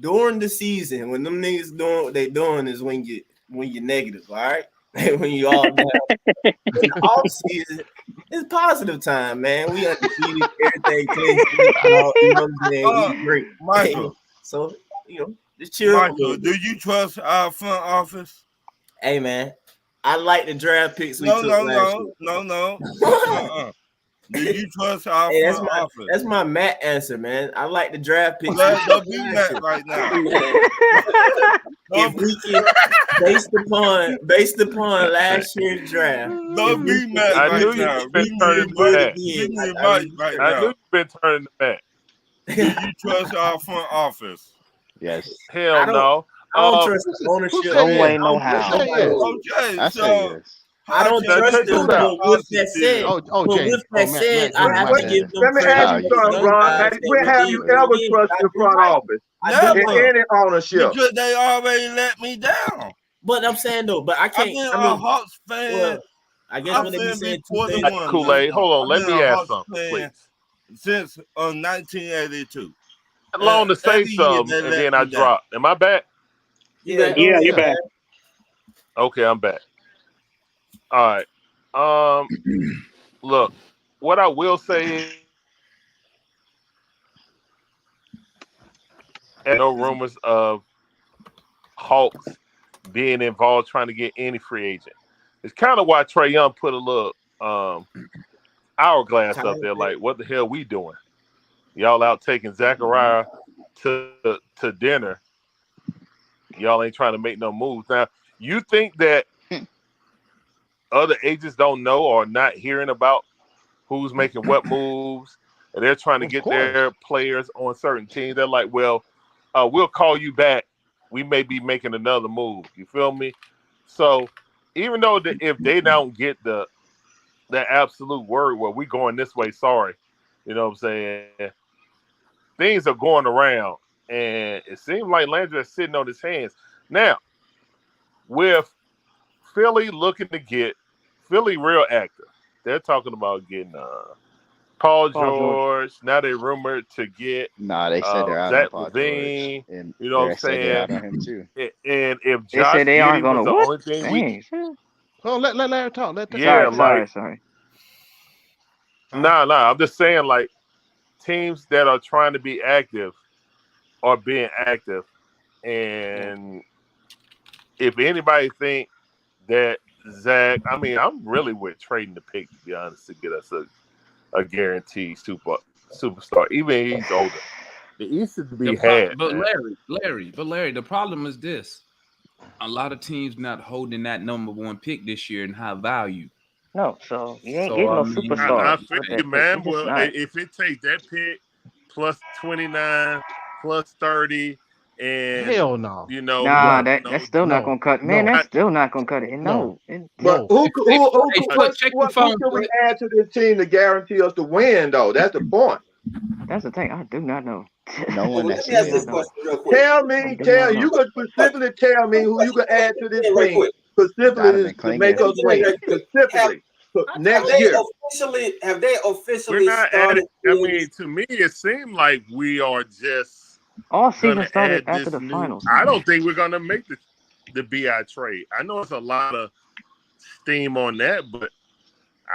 During the season, when them niggas doing what they doing is when you're negative, all right? When you all down. In the off season, it's positive time, man. We undefeated, everything clean. You know what I'm saying? We great. Michael. So, just chill. Michael, do you trust our front office? Hey, man, I like the draft picks we took last year. No. Do you trust our front office? That's my Matt answer, man. I like the draft picks. Don't be Matt right now. If we can, based upon last year's draft. Don't be Matt I right knew now. you've been turning to Matt. Give me a mic right now. I knew you've been turning to Matt. Do you trust our front office? Yes. Hell no. I don't trust the ownership. No way, no how. Okay, I say yes. I don't trust them. But with that said, I have to give them Let me ask you something, Ron. When have you ever trusted the front office? In any ownership? Because they already let me down. But I'm saying though, but I can't. I've been a Hawks fan. Well, I guess when they be saying 41. Kool-Aid, hold on. Let me ask something, please. Since 1982. Long to say something, and then I drop. Am I back? Yeah, you're back. Okay, I'm back. All right. Look, what I will say is, and no rumors of Hawks being involved trying to get any free agent. It's kind of why Trae Young put a little hourglass up there, like, what the hell we doing? Y'all out taking Zachariah to dinner. Y'all ain't trying to make no moves. Now, you think that other agents don't know or not hearing about who's making what moves, and they're trying to get their players on certain teams? They're like, well, we'll call you back. We may be making another move. You feel me? So even though if they don't get the absolute word, well, we going this way, sorry. You know what I'm saying? Things are going around, and it seems like Landry is sitting on his hands. Now, with Philly looking to get Philly real active, they're talking about getting Paul George. Now they rumored to get they said they're out Zach on Paul Levine. George. And you know what I'm they're saying? out on him too. And if They Josh said they aren't Giddey was the gonna only thing let Larry talk. Sorry. Nah. I'm just saying, like, teams that are trying to be active are being active, and if anybody think that Zach, I mean, I'm really with trading the pick, to be honest, to get us a guaranteed superstar. Even he's older. The East is to be had. But man. Larry, the problem is this. A lot of teams not holding that number 1 pick this year in high value. No, so you ain't getting no superstar. I feel you, man. Well, if it takes that pick plus 29, plus 30, and hell no. You know, nah, that's still not gonna cut. Man, that's still not gonna cut it. No. But what can we add to this team to guarantee us to win, though? That's the point. That's the thing. I do not know. No one Let me ask this question real quick. You could specifically tell me who you could add to this team specifically to make us win. Specifically. Next year. Have they officially started? I mean, to me, it seemed like we are just all season started after the finals. I don't think we're gonna make the BI trade. I know it's a lot of steam on that, but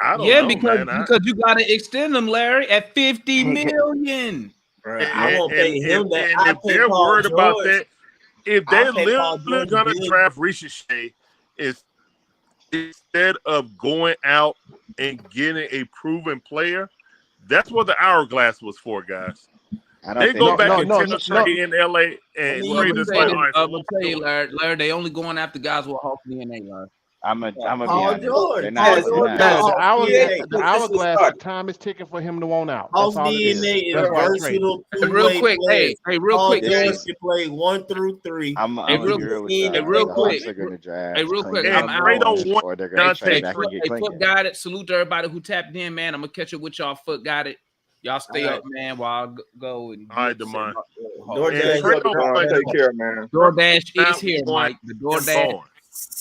I don't know, because you got to extend them, Larry, at $50 million. I won't pay him that. And if they're worried about that, if they're literally gonna draft Ricochet, instead of going out and getting a proven player, that's what the hourglass was for, guys. They go back and trade in LA and trade this like I'm gonna tell you, Larry, they only going after guys with Hawk DNA, Larry. I'm a the hourglass, the time is ticking for him to want out. Hawks DNA is versatile. Real quick, real quick, guys. You play 1 through 3. I'm real quick. I'm out. Foot got it. Salute to everybody who tapped in, man. I'm gonna catch it with y'all. Foot got it. Y'all stay up, man, while I go and all right, DeMar. DoorDash, take care, man. DoorDash is here, Mike. The DoorDash.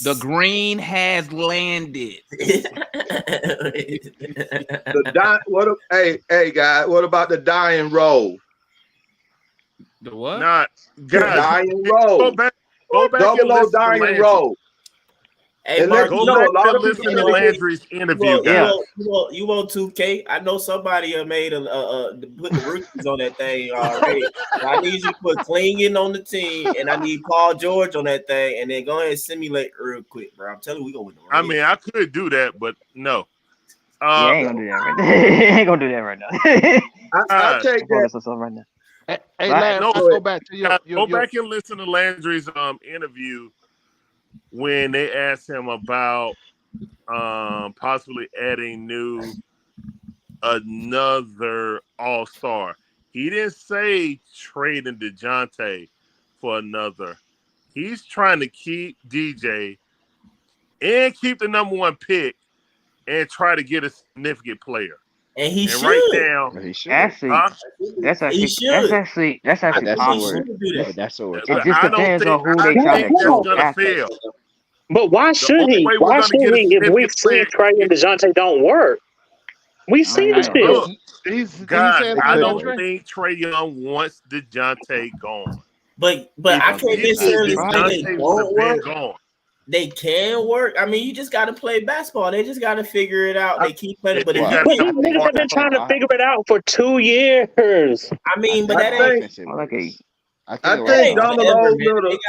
The green has landed. Hey, guys, what about the dying roll? The what? Not dying roll. Go back Double O dying roll. Hey, Mark, go back to listen to Landry's interview, guys. You want 2K? I know somebody made put the rookies on that thing already. I need you to put Klingon on the team, and I need Paul George on that thing, and then go ahead and simulate real quick, bro. I'm telling you, we gonna win the race. I mean, I could do that, but no. I ain't gonna do that right now. Ain't gonna do that right now. I'll take that. Right now. Hey, Larry, go back to your go back and listen to Landry's interview when they asked him about possibly adding another all-star. He didn't say trading DeJounte for another. He's trying to keep DJ and keep the number 1 pick and try to get a significant player. And he should. Right now, that's actually possible. That's what it just depends on who they try to go after. But why should he? Why should he if we see Trae and DeJounte don't work? We've seen this bill. Guys, I don't think Trae Young wants DeJounte gone. But I can't necessarily say they won't work. They can work. I mean, you just got to play basketball. They just got to figure it out. They keep playing, but these niggas have been trying to figure it out for 2 years. I mean, but that ain't. I think Domino's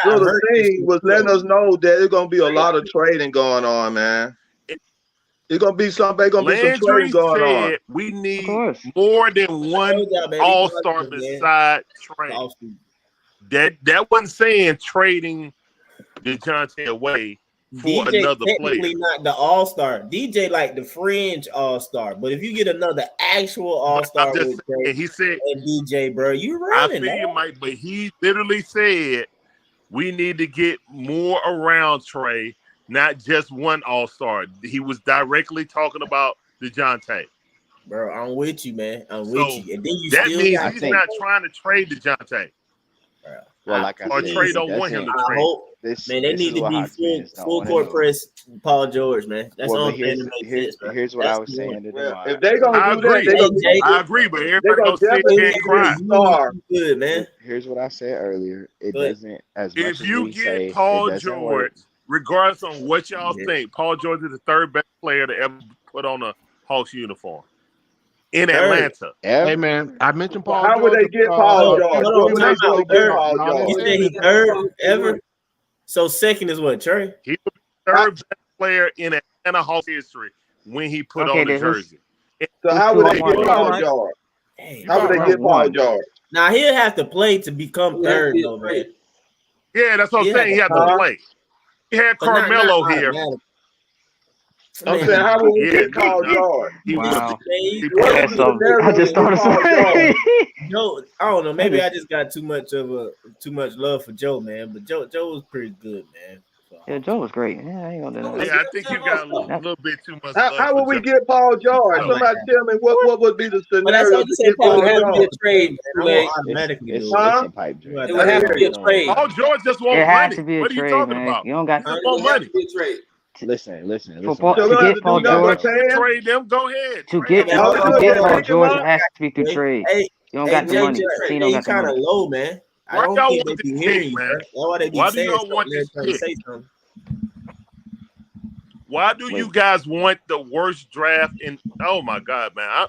little thing was letting us know that there's gonna be a lot of trading going on, man. It's gonna be something. Gonna be some trading going on. We need more than one all-star beside Trae. That wasn't saying trading DeJounte away for DJ another technically player. Not the all-star. DJ like the fringe all-star. But if you get another actual all-star with Trae, he said, and DJ, bro, you running. I feel you, Mike, but he literally said we need to get more around Trae, not just one all-star. He was directly talking about DeJounte. Bro, I'm with you, man. I'm with you. And then you that still means he's not trying to trade DeJounte. Well, like I said, Trae don't want him to trade. Man, they need to be full court press Paul George, man. That's all. Here's what I was saying. If they're gonna do that, I agree, but everybody gonna sit there and cry. Good, man. Here's what I said earlier. It doesn't as much if as you we get say, Paul George, regardless on what y'all think, Paul George is the 3rd best player to ever put on a Hawks uniform in Atlanta. Hey, man, I mentioned Paul. How would they get Paul George? You said he 3rd ever. So 2nd is what, Trae? He was 3rd best player in Atlanta Hawks history when he put on the jersey. So how would they get Paul George? How would they get Paul George? Now he'll have to play to become third, though, man. Yeah, that's what I'm saying. He had to play. He had Carmelo here. I'm saying, how would we get Paul George? Wow. I just thought of something. Joe, I don't know. Maybe I just got too much love for Joe, man. But Joe was pretty good, man. Yeah, Joe was great. Yeah, I ain't gonna deny that. Yeah, I think you got a little bit too much. How would we get Paul George? Somebody tell me what would be the scenario to get Paul Paul George? George? Trade. It's a pipe dream. It would have to be a trade. Paul George just wants It has money. to be a What are you trade, talking man. about? You don't got He just want money. Listen. to get Paul George. Trade them. Go ahead. To get Paul George, it has to be through trade. You don't got the money. You don't got the kind of money. low, man. I don't think they be hearing you, man. That's why they be saying something. They're trying to say something. Why do you guys want the worst draft in? Oh my God, man!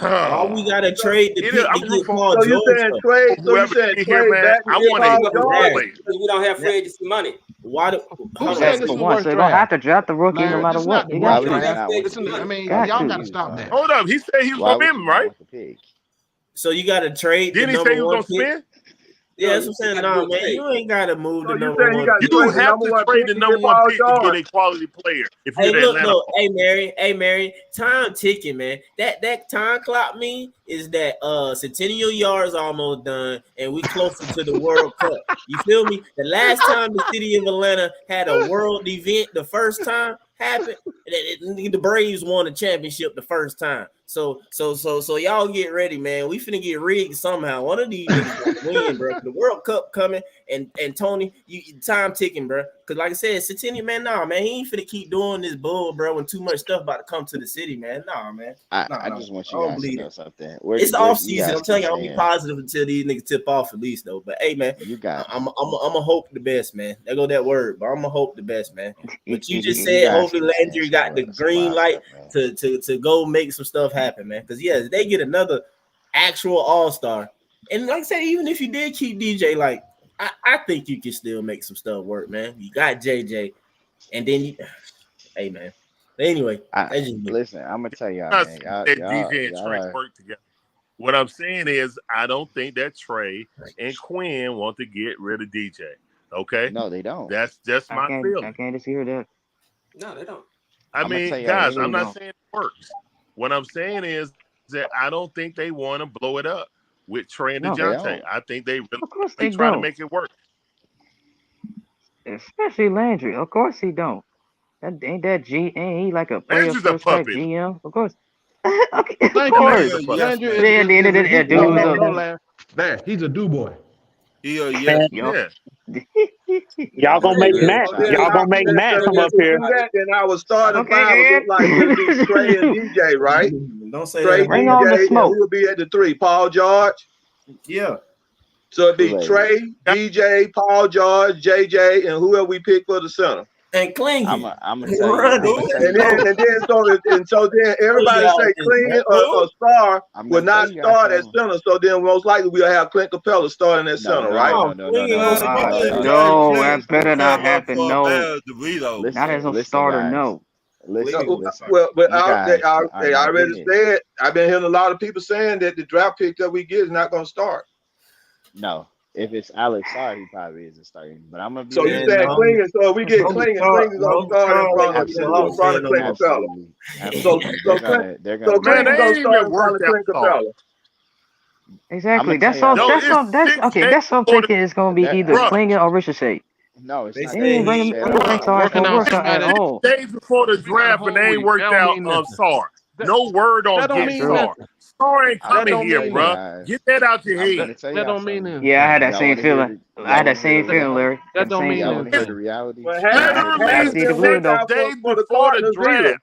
All we gotta trade the pick to get Paul So you George. saying trade? So you saying trade back I to get Paul want George? We don't have free agency money. Why do? Who's saying this is the worst So they don't have draft? to draft the rookie no matter what. You got to. Listen, I mean, Got y'all to. got to stop that. Hold up, he said he was gonna be him, right? So you gotta trade. Didn't he say he was gonna spend? Yeah, that's what I'm saying. No, man, you ain't gotta move the number one. You have to trade the number one pick to get a quality player. If Hey, you're look, Atlanta. look, hey Mary, time ticking, man. That time clock mean is that Centennial Yards almost done, and we closer to the World Cup. You feel me? The last time the city of Atlanta had a world event, the first time happened, the Braves won the championship the first time. So y'all get ready, man. We finna get rigged somehow. One of these niggas win, bro. The World Cup coming, and Tony, you time ticking, bro. Cause like I said, Centennial, man, nah, man, he ain't finna keep doing this bull, bro. When too much stuff about to come to the city, man. Nah, man. I just want you guys to know something. It's the off season. I'm telling you, I'll be positive until these niggas tip off at least, though. But hey, man, I'm a hope the best, man. There go that word, but I'm a hope the best, man. But you just said hopefully Landry got the green light to go make some stuff happen, man. Because yes, they get another actual all-star. And like I said, even if you did keep DJ, like I think you can still make some stuff work, man. You got JJ, and then hey, man. But anyway, listen, I'm gonna tell y'all, man. DJ and Trae work together. What I'm saying is, I don't think that Trae and Quinn want to get rid of DJ. Okay? No, they don't. That's just my feeling. I can't disagree that. No, they don't. I mean, guys, I'm not saying it works. What I'm saying is that I don't think they want to blow it up with Trae and DeJounte. I think they really try to make it work. Especially Landry. Of course he don't. Ain't he like a player Landry's a puppet. GM? Of course. Okay, of course. Landry is he's a do boy. Yeah. Y'all gonna make Matt. Y'all gonna make Matt come up here. Then I was starting five would look like it'd be Trae and DJ, right? Don't say Trae, that. Bring on the DJ, smoke. and who would be at the three? Paul George. Yeah. So it'd be Trae, DJ, Paul George, JJ, and whoever we pick for the center. And Klingon. I'm gonna tell you. And so then everybody say Klingon or Star will not start at center. So then most likely we'll have Clint Capella starting at center, right? No, that better not happen. No, not as a starter. No. Listen. Well, but they already said. I've been hearing a lot of people saying that the draft pick that we get is not going to start. No. If it's Alex Sarr, he probably isn't starting. But I'm gonna be. So you saying Klingon? So if we get Klingon, Klingon's gonna start in front of Clint Capella. So Klingon's gonna start in front of Clint Capella. Exactly. That's all I'm thinking. It's gonna be either Klingon or Ricochet. No, it's not. They ain't bringing Sarr at all. Days before the draft, and they ain't worked out on Sarr. No word on getting Sarr. Sarr ain't coming here, bro. Get that out your head. That don't mean anything. Yeah, I had that same feeling. Larry. That don't mean anything. The reality. Harris didn't work out for the Cardinals either.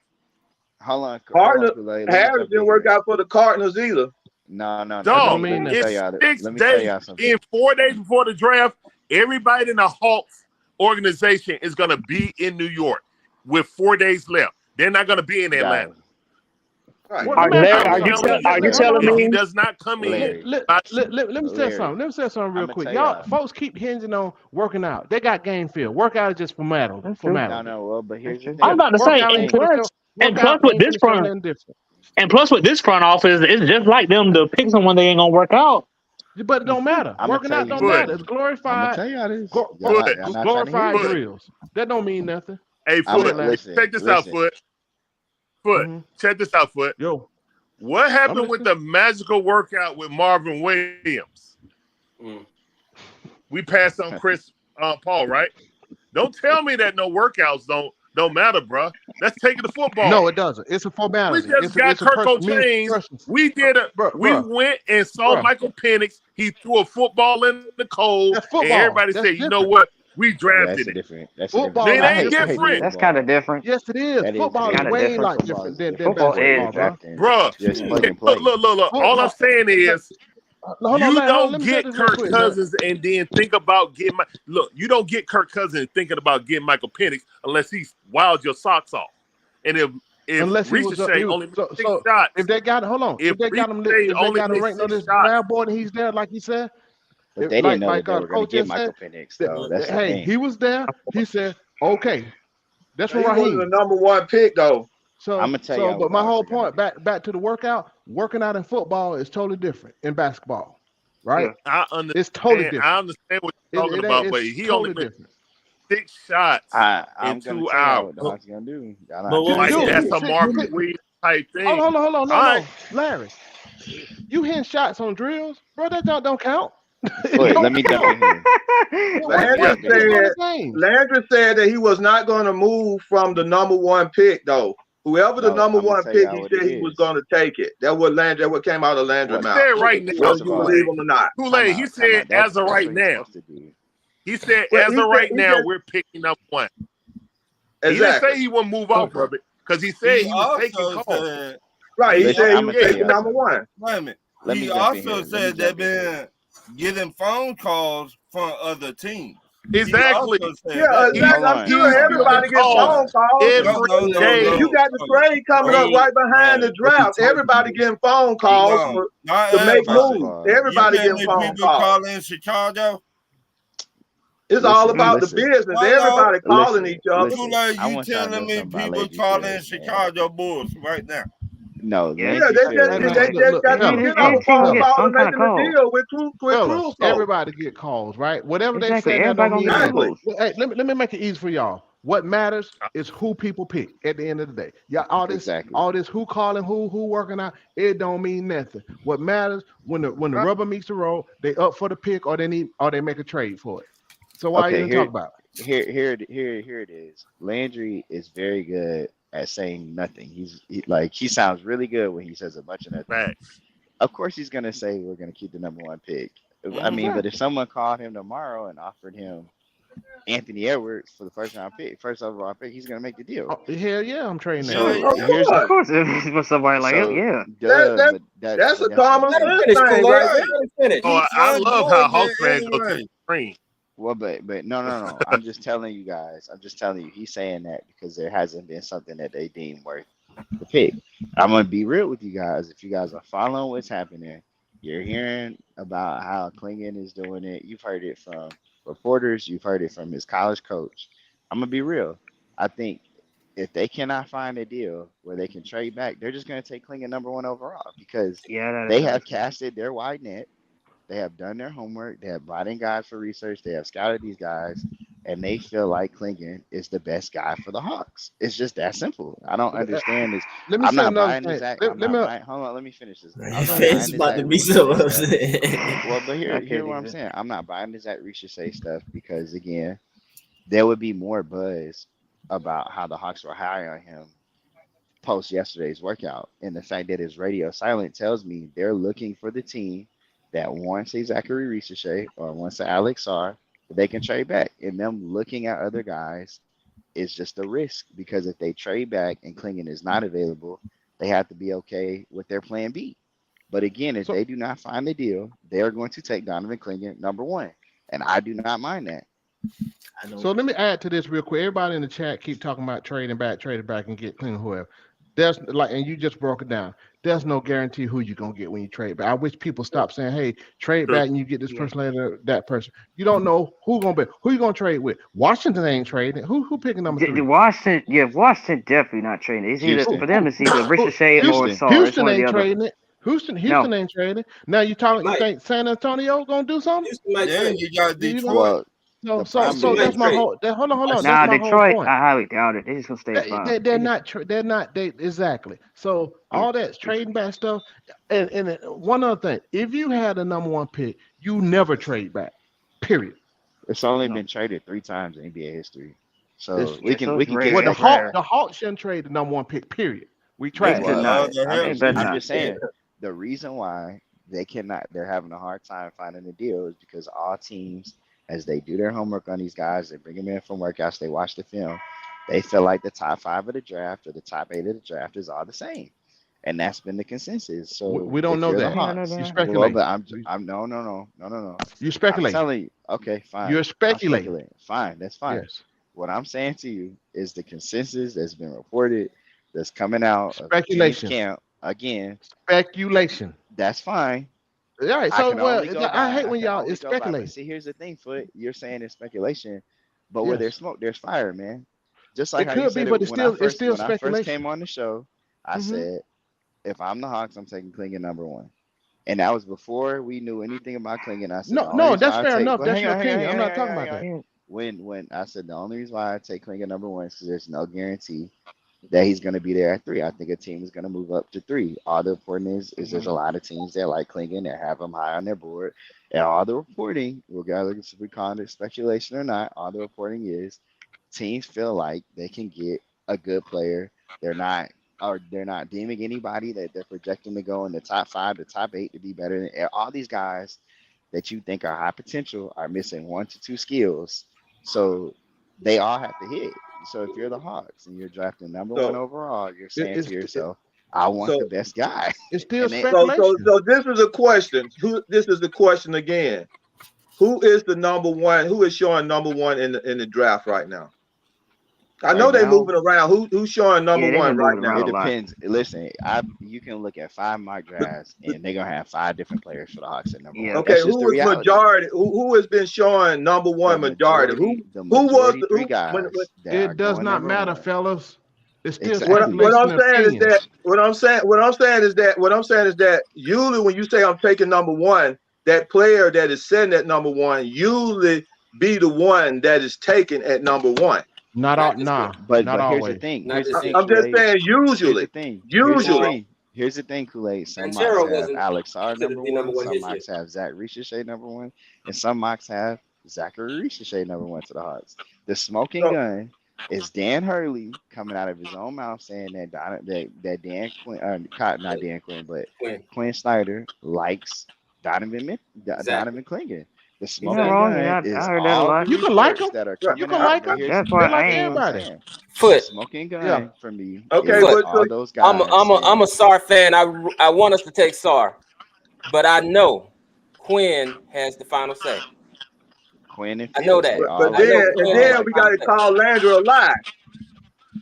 Hold on. Harris didn't work out for the Cardinals either. No. Dog, it's 6 days. In 4 days before the draft, everybody in the Hawks organization is going to be in New York with 4 days left. They're not going to be in Atlanta. Right. Well, let me ask I'm you something. telling you, you telling if me? he does not come in, Let me say something. Let me say something real quick. Y'all, folks keep hinging on working out. They got game feel. Workout is just formality. No, well, but here's the thing. I'm about to say, Workout and ain't finna show. plus Workout with ain't this finna show front, nothing different. and plus with this front office, it's just like them to pick someone they ain't gonna work out. But it don't matter. I'm gonna Working tell out you don't Foot, matter. It's I'm gonna glorified. tell y'all this. foot, Y'all not trying to hear Glorified this. drills. That don't mean nothing. hey, Go Foot, ahead, Larry. check this out, Foot. Foot, check this out, Foot. Yo, What I'm happened with listening. the magical workout with Marvin Williams? We passed on Chris Paul, right? Don't tell me that no workouts don't matter, bro. Let's take it to football. No, it doesn't. It's a We formality. just got It's a Kirko means Chains. persons. We Bruh. went and saw Michael Penix. He threw a football in the cold, That's and football. everybody That's said, "You know different. what? We Yeah, drafted it." that's Football It is ain't different. different, That's kind of different. Yes, it is. That is Football is kinda way different. like Football different is than different. Football basketball, is. bro. bro. Just plug and play. Look. All I'm saying is, Hold on, you Larry. Hold on. don't Let me say get this real Kirk quick, man. Cousins and then think about getting you don't get Kirk Cousins thinking about getting Michael Penix unless he's wild your socks off. And if Unless he was, Ricochet only made so 6 shots, if they got hold on, if if they got him Ricochet only made ranked on 6 this shots, draft board and he's there, like he said, But they didn't know that they were going to coach get just said, Michael Penix, though. That's the hey, thing. he was there. He said, okay, that's He from wasn't the Raheem. number one pick though. I'm gonna tell y'all But what my the Hawks whole are gonna point, do. back to the workout, working out in football is totally different in basketball, right? I understand. It's totally different. I understand what you're talking about, but It's he only totally made different. 6 shots I'm in gonna 2 tell y'all hours. what the Hawks are gonna do. Y'all But not what trying we to Like hear said, that's this. a Marvin Williams type thing. Hold on. All right. Larry, you hitting shots on drills, bro, that don't count. Wait, let me jump in here. Let me jump in here. Landry said that he was not going to move from the number one pick though. Whoever the No, number I'm gonna one tell pick, y'all he what said it he was is. going to take it. That what came out of Landry's He mouth. said right now, Whether First of you all, believe him or not. Kool-Aid, he said as of That's right what he's now. supposed to do. He said Well, as he of right said- now, we're picking up one. He didn't Exactly. say he wouldn't move off of it because he said he was taking calls. Said, Right. He Listen, said he I'm was gonna tell taking y'all number something. one. wait a minute. Let me He jump in also here. Let me said they've jump in here. been getting phone calls from other teams. Exactly. He also said Yeah, that. exactly. Hold I'm on. sure He's Hold on. everybody getting gets calls phone calls. every day. You got the trade coming up right behind the draft. Everybody getting phone calls Not to make everybody. moves. You Everybody You getting many phone people calls. calling Chicago? It's all about the Listen. business. Hello? Everybody calling each other. Listen. Kool-Aid, I you want y'all to know telling me something about people Landry calling Fields, man. Chicago Bulls right now? No, Yeah, Yeah, Landry they Fields. just got fellas, to get every off a team phone gets call some and kind of making a call. deal with fellas, Crusoe. everybody get calls, right? Whatever they Exactly. say, that Everybody don't gonna mean get nothing. calls. Hey, let me make it easy for y'all. What matters is who people pick at the end of the day. Yeah, all this who calling who working out, it don't mean nothing. What matters when the rubber meets the road, they up for the pick or they make a trade for it. So why Okay, even talk about it? here it is. Landry is very good at saying nothing. He sounds really good when he says a bunch of nothing. Facts. Of course, he's gonna say we're gonna keep the number one pick. I mean, but if someone called him tomorrow and offered him Anthony Edwards for the first overall pick, he's gonna make the deal. Oh, hell yeah, I'm trading that. So here's Of course, if for somebody like him, yeah. That's a common Let him sense finish, thing Kool-Aid. right Let there. him finish. Oh, I love how Hawks fans go to the screen. Well, but no. I'm just telling you guys. I'm just telling you. He's saying that because there hasn't been something that they deem worth the pick. I'm gonna be real with you guys. If you guys are following what's happening, you're hearing about how Klingon is doing it. You've heard it from reporters. You've heard it from his college coach. I'm gonna be real. I think if they cannot find a deal where they can trade back, they're just gonna take Klingon number one overall because they have casted their wide net. They have done their homework. They have brought in guys for research. They have scouted these guys, and they feel like Klingon is the best guy for the Hawks. It's just that simple. I don't understand this. Let me I'm say not another buying thing. this. Hold on, let me finish this. I'm not It's buying about to be this so Zach Ricochet upset. stuff. Well, but here's what I'm saying. I'm not buying this Zach Ricochet stuff because again, there would be more buzz about how the Hawks were high on him post yesterday's workout, and the fact that his radio silent tells me they're looking for the team that wants a Zachary Ricochet or wants an Alex Sarr that they can trade back. And them looking at other guys is just a risk because if they trade back and Klingon is not available, they have to be okay with their plan B. But again, if they do not find a deal, they are going to take Donovan Klingon number one. And I do not mind that. So let me add to this real quick. Everybody in the chat keep talking about trading back and get Klingon whoever. There's and you just broke it down. There's no guarantee who you're gonna get when you trade back. I wish people stop saying, "Hey, trade back and you get this person later, that person." You don't know who you gonna trade with. Washington ain't trading. Who picking number 3? Washington definitely not trading. It's either for them. It's either Ricochet or Saul. Houston ain't trading it. Houston ain't trading. Now you think San Antonio gonna do something? Yeah, you got Detroit. So that's my whole. Hold on. Nah, that's my Detroit. whole point. I highly doubt it. They just gonna stay fine. They're not. Exactly. So all that's trading back stuff. And one other thing, if you had a number 1 pick, you never trade back. Period. It's only been traded 3 times in NBA history. So we can get the Hawks shouldn't trade the number 1 pick. Period. We tried. I'm just saying the reason why they're having a hard time finding a deal is because all teams, as they do their homework on these guys, they bring them in from workouts, they watch the film, they feel like the top 5 of the draft or the top 8 of the draft is all the same, and that's been the consensus. So we don't know that. You speculate. Well, I'm no. You speculate. I'm telling you. Okay, fine. You're speculating. Fine, that's fine. Yes. What I'm saying to you is the consensus that's been reported, that's coming out. Speculation. Of camp again. Speculation. That's fine. All right. So I hate when y'all is speculating. See, here's the thing, Foot. You're saying it's speculation, but where there's smoke, there's fire, man. Just like it could be, but it's still speculation. When I first came on the show, I said, if I'm the Hawks, I'm taking Klingon number 1. And that was before we knew anything about Klingon. I said, no, that's fair enough. That's your opinion. I'm not talking about that. When I said the only reason why I take Klingon number 1 is because there's no guarantee that he's going to be there at 3. I think a team is going to move up to 3. All the reporting is there's a lot of teams that like Klingon that have him high on their board. And all the reporting, regardless if we call it speculation or not, all the reporting is teams feel like they can get a good player. They're not deeming anybody that they're projecting to go in the top 5, the top 8 to be better than all these guys that you think are high potential are missing 1 to 2 skills. So they all have to hit. So if you're the Hawks and you're drafting number 1 overall, you're saying to yourself, I want the best guy. It's still speculation. So this is a question. This is the question again. Who is the number 1? Who is showing number 1 in the draft right now? I know they're moving around. Who's showing number 1 right now? It depends. Listen, you can look at 5 mock drafts and they're gonna have 5 different players for the Hawks at number 1. Okay, who is majority? Who has been showing number 1 majority? Who was the 3 guys? It does not matter, fellas. It's still what I'm saying is that usually when you say I'm taking number 1, that player that is setting at number 1 usually be the one that is taken at number 1. But here's always. the thing. I'm just saying usually. Here's the thing, Kool-Aid. Some mocks have Alex R number 1, some mocks have Zach Ricochet number 1, and some mocks have Zachary Ricochet number 1 to the Hawks. The smoking gun is Dan Hurley coming out of his own mouth saying that Dan Quinn, not Dan Quinn, but Quinn Snyder likes Donovan Klingon. The smoking gun is all you can like him. You can like him. That's why I ain't everybody. Foot Smoking gun for me. Okay, all those guys. I'm a SAR fan. I want us to take SAR, but I know Quinn has the final say. Quinn and I know that. But then we got to call Landry a lie.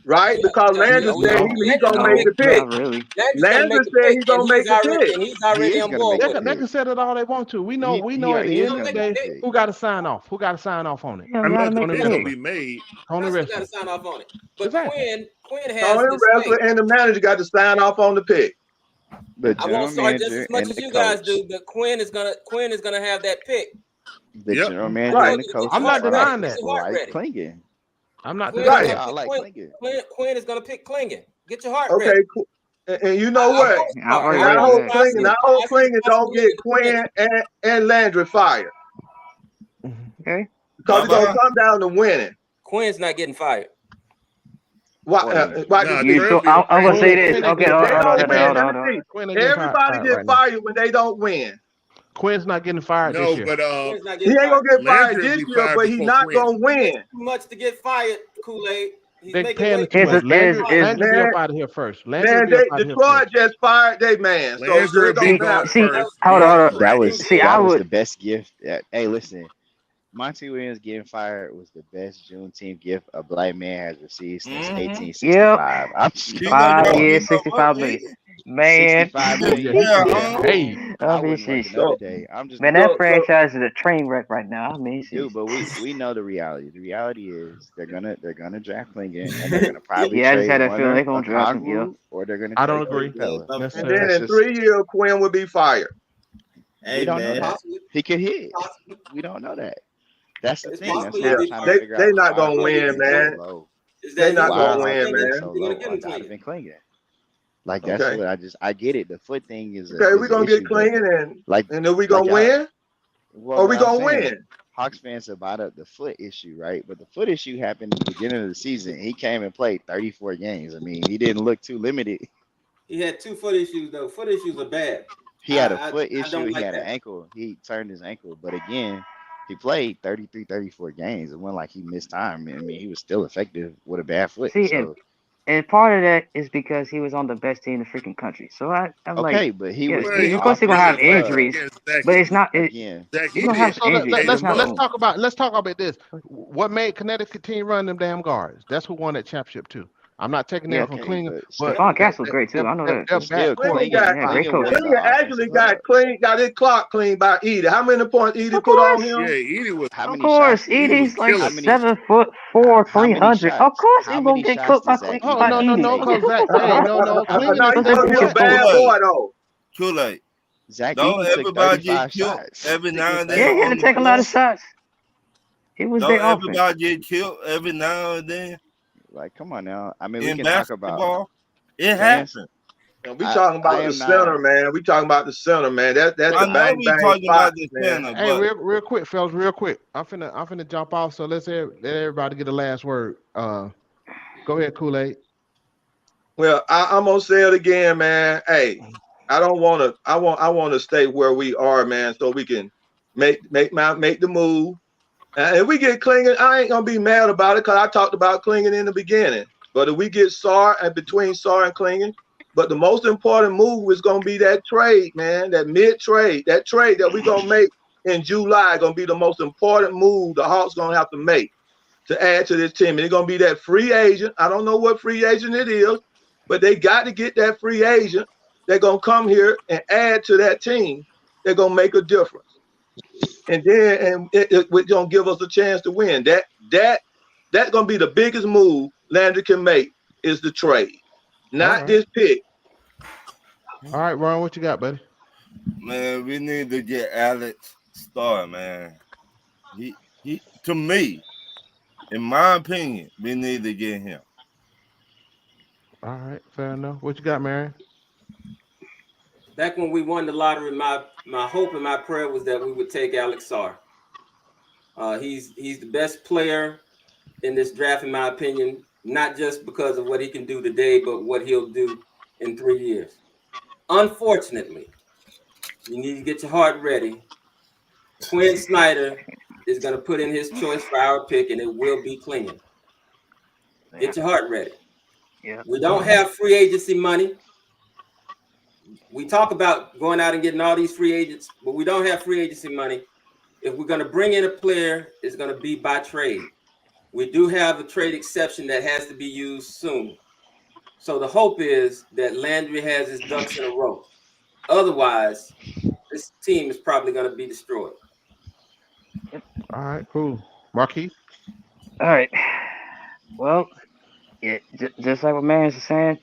Right? Because Landry said he's going to make the pick. Really. Landry said he's going to make the pick. And he's already on board. They can set it all they want to. We know at the end of the day who got to sign off. Who got to sign off on it? I mean, it's going to be made. Tony Got to Wrestler. sign off on it. But Quinn has Tony Wrestler and the manager got to sign off on the pick. I won't start just as much as you guys do, but Quinn is gonna have that pick. The general manager and the coach. I'm not denying that. Like Klingon. I'm not Quinn denying that. Quinn is gonna pick Klingon. Get your heart ready. Okay, and you know what? I hope Klingon don't get Quinn and Landry fired. Okay. Because it's gonna come down to winning. Quinn's not getting fired. Why? I'm gonna say this. Okay, hold on. Everybody get fired when they don't win. Quinn's not getting fired this year. But he ain't gonna get fired this year, but he's not gonna win. Too much to get fired, Kool-Aid. They paying Landry up out of here first. Detroit just fired their man. So hold on. That was the best gift. Hey, listen. Monty Williams getting fired was the best Juneteenth gift a black man has received since Mm-hmm. 1865. I'm You know y'all 5 give years, up what, 65 million. Eddie? Man. 65 million. Yeah, Yeah, Hey, I I mean, wouldn't work sheesh. another So day. I'm just Man, gonna, that so franchise is a train wreck right now. I mean, sheesh. dude. But we know the reality. The reality is they're gonna draft Clingan and they're gonna Yeah, probably Yeah, I just trade had that one feeling they're a gonna draft him. Yeah. Congreve or they're gonna I don't trade Clint agree Capella. and necessarily. then That's in just 3 years, Quinn will be fired. we hey don't know man. that. Possibly, He could hit. possibly. We don't know that. That's the It's thing. That's possible why he'll Yeah, I'm be trying to fired. figure they out not But why gonna what Hawks he win, can fans so do man. low. is They that he'll not go Why gonna on are to Hawks win, Clingan. fans man. so He's gonna low give on him Clingan. Donovan Clingan? Like that's Okay, what I get it. The foot thing okay, we is an gonna get issue, but clean like and then we like gonna y'all. win Well, or what we I'm gonna saying, win. Hawks fans about up the foot issue, right? But the foot issue happened at the beginning of the season. He came and played 34 games. I mean, he didn't look too limited. He had 2 foot issues though. Foot issues are bad. He had a I foot I issue. don't He like had an that. ankle. He turned his ankle. But again, he played 33, 34 games. It wasn't like he missed time. I mean, he was still effective with a bad foot. See, So, and part of that is because he was on the best team in the freaking country. So I'm like, okay, but he yeah, was Well, the he of was course he's gonna have offensive playing injuries, against Zach but it's Eady. not. again. Zach You're gonna Eady have So injuries, but it's not let's going. talk about this. What made Connecticut team run them damn guards? That's who won that championship too. I'm not taking Yeah, that from Okay, Klinger, but but still, Devon Castle's great too. I know that. they're still backcourt. Clean Clingan. got Yeah, great Clingan coach. was the Clean offensive actually got hub. clean, got his clock cleaned by Edie. How many points Edie Of put on course, Yeah, him? Eady was How of many shots course. did Eady was Edie's like how killing many 7'4", how many 300. Of shots? course How he's gonna many get shots cooked did by Zach Oh Edey no, have no, to no, take? because Zach. Hey, no, How Klinger many Now is you Those gonna people be a just effective. scored. bad Kool-Aid. boy though. Kool-Aid. Zach Don't Edey took everybody get 35 killed shots. every Stick now with and then Yeah, that. he had to on the take a lot of floor? shots. He was Don't their offense. everybody get killed every now and then Like, come on now. I mean, we in can talk about basketball? It Lance. happens. And we talking I about the am center, not. man. We talking about the center, man. That's Hey, the I know bang we bang talking spot, about the man. center, hey, but real quick, fellas, real quick. I'm finna jump off. So let everybody get the last word. Go ahead, Kool-Aid. Well, I'm gonna say it again, man. Hey, I don't want to. I want to stay where we are, man, so we can make the move. And if we get Klingen, I ain't gonna be mad about it because I talked about Klingen in the beginning. But if we get Sar and between Sar and Klingen, but the most important move is gonna be that trade, man. That mid trade, that trade that we gonna make in July, gonna be the most important move the Hawks gonna have to make to add to this team. And it's gonna be that free agent. I don't know what free agent it is, but they got to get that free agent. They're gonna come here and add to that team. They're gonna make a difference. And then it's gonna give us a chance to win. That's gonna be the biggest move Landry can make is the trade, All not right, this pick. all right, Ron, what you got, buddy? man, we need to get Alex Starr, man. He to me, in my opinion, we need to get him. All right, fair enough. What you got, Marion? Back when we won the lottery, my hope and my prayer was that we would take Alex Sarr. He's the best player in this draft, in my opinion, not just because of what he can do today, but what he'll do in 3 years. Unfortunately, you need to get your heart ready. Quinn Snyder is going to put in his choice for our pick, and it will be Klingon. Get your heart ready. Yeah. We don't have free agency money. We talk about going out and getting all these free agents, but we don't have free agency money. If we're going to bring in a player, it's going to be by trade. We do have a trade exception that has to be used soon. So the hope is that Landry has his ducks in a row. Otherwise, this team is probably going to be destroyed. All right, cool. Marquis. All right. Well, yeah, just like what Marion's saying,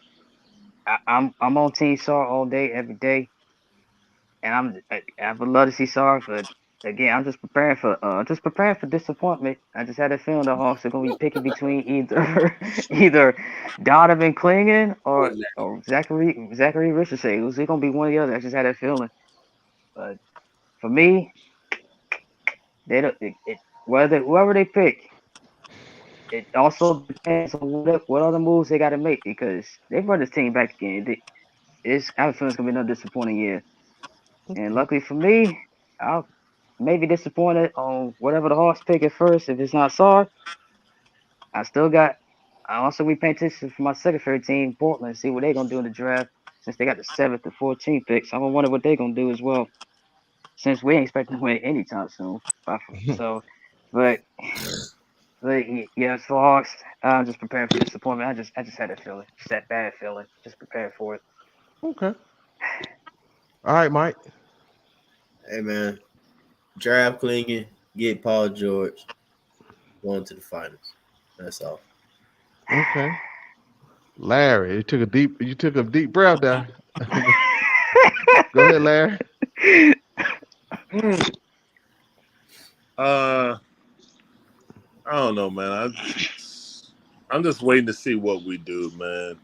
I'm on Team Sar all day, every day, and I would love to see Sar, but again, I'm just preparing for disappointment. I just had a feeling the Hawks are gonna be picking between either Donovan Clingan or Zachary Richardson. It was gonna be one or the other. I just had that feeling. But for me, they don't. Whether whoever they pick, it also depends on what other moves they got to make because they brought this team back again. I have a feeling it's gonna be another disappointing year. And luckily for me, I'll maybe disappointed on whatever the Hawks pick at first. If it's not Sar, I still got. I also be paying attention for my second favorite team, Portland, see what they're gonna do in the draft since they got the 7th to 14th picks. I'm gonna wonder what they're gonna do as well, since we ain't expecting to win anytime soon. So But yeah, so Hawks, I'm just preparing for disappointment. I just had a feeling, just that bad feeling. Just preparing for it. Okay. All right, Mike. Hey man, draft Clingan, get Paul George, going to the finals. That's all. Okay. Larry, you took a deep breath there. Go ahead, Larry. I don't know, man. I'm just waiting to see what we do, man.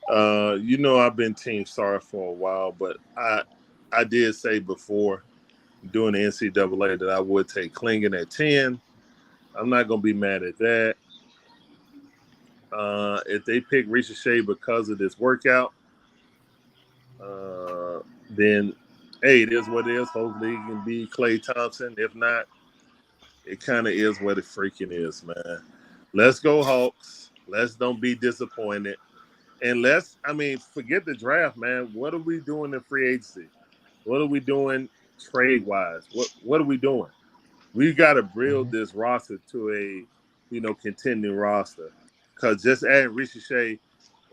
I've been Team Sorry for a while, but I did say before doing the NCAA that I would take Klingon at 10. I'm not gonna be mad at that. If they pick Ricochet because of this workout, then hey, it is what it is. Hopefully, he can be Klay Thompson. If not, it kind of is what it freaking is, man. Let's go Hawks. Let's don't be disappointed. And forget the draft, man. What are we doing in free agency? What are we doing trade wise? What are we doing? We got to build this roster to a, contending roster. Because just adding Ricochet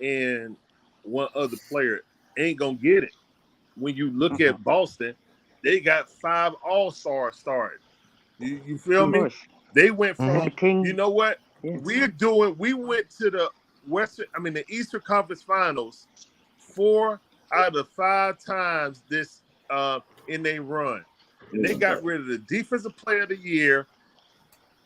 and one other player ain't gonna get it. When you look at Boston, they got 5 all-stars starting. You feel me? They went from, you know what? Yeah. We went to the the Eastern Conference Finals 4 out of 5 times this in their run. And they got rid of the Defensive Player of the Year,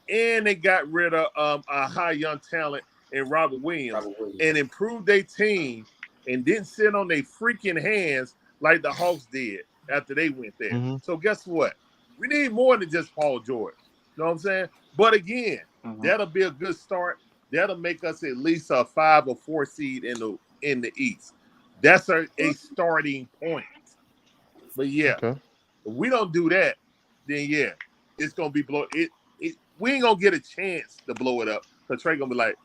and they got rid of a high young talent in Robert Williams, and improved their team and didn't sit on their freaking hands like the Hawks did after they went there. So guess what? We need more than just Paul George. You know what I'm saying? But again, that'll be a good start. That'll make us at least a 5 or 4 seed in the East. That's a starting point. But yeah, if we don't do that, then yeah, it's gonna be we ain't gonna get a chance to blow it up. Because Trae gonna be like,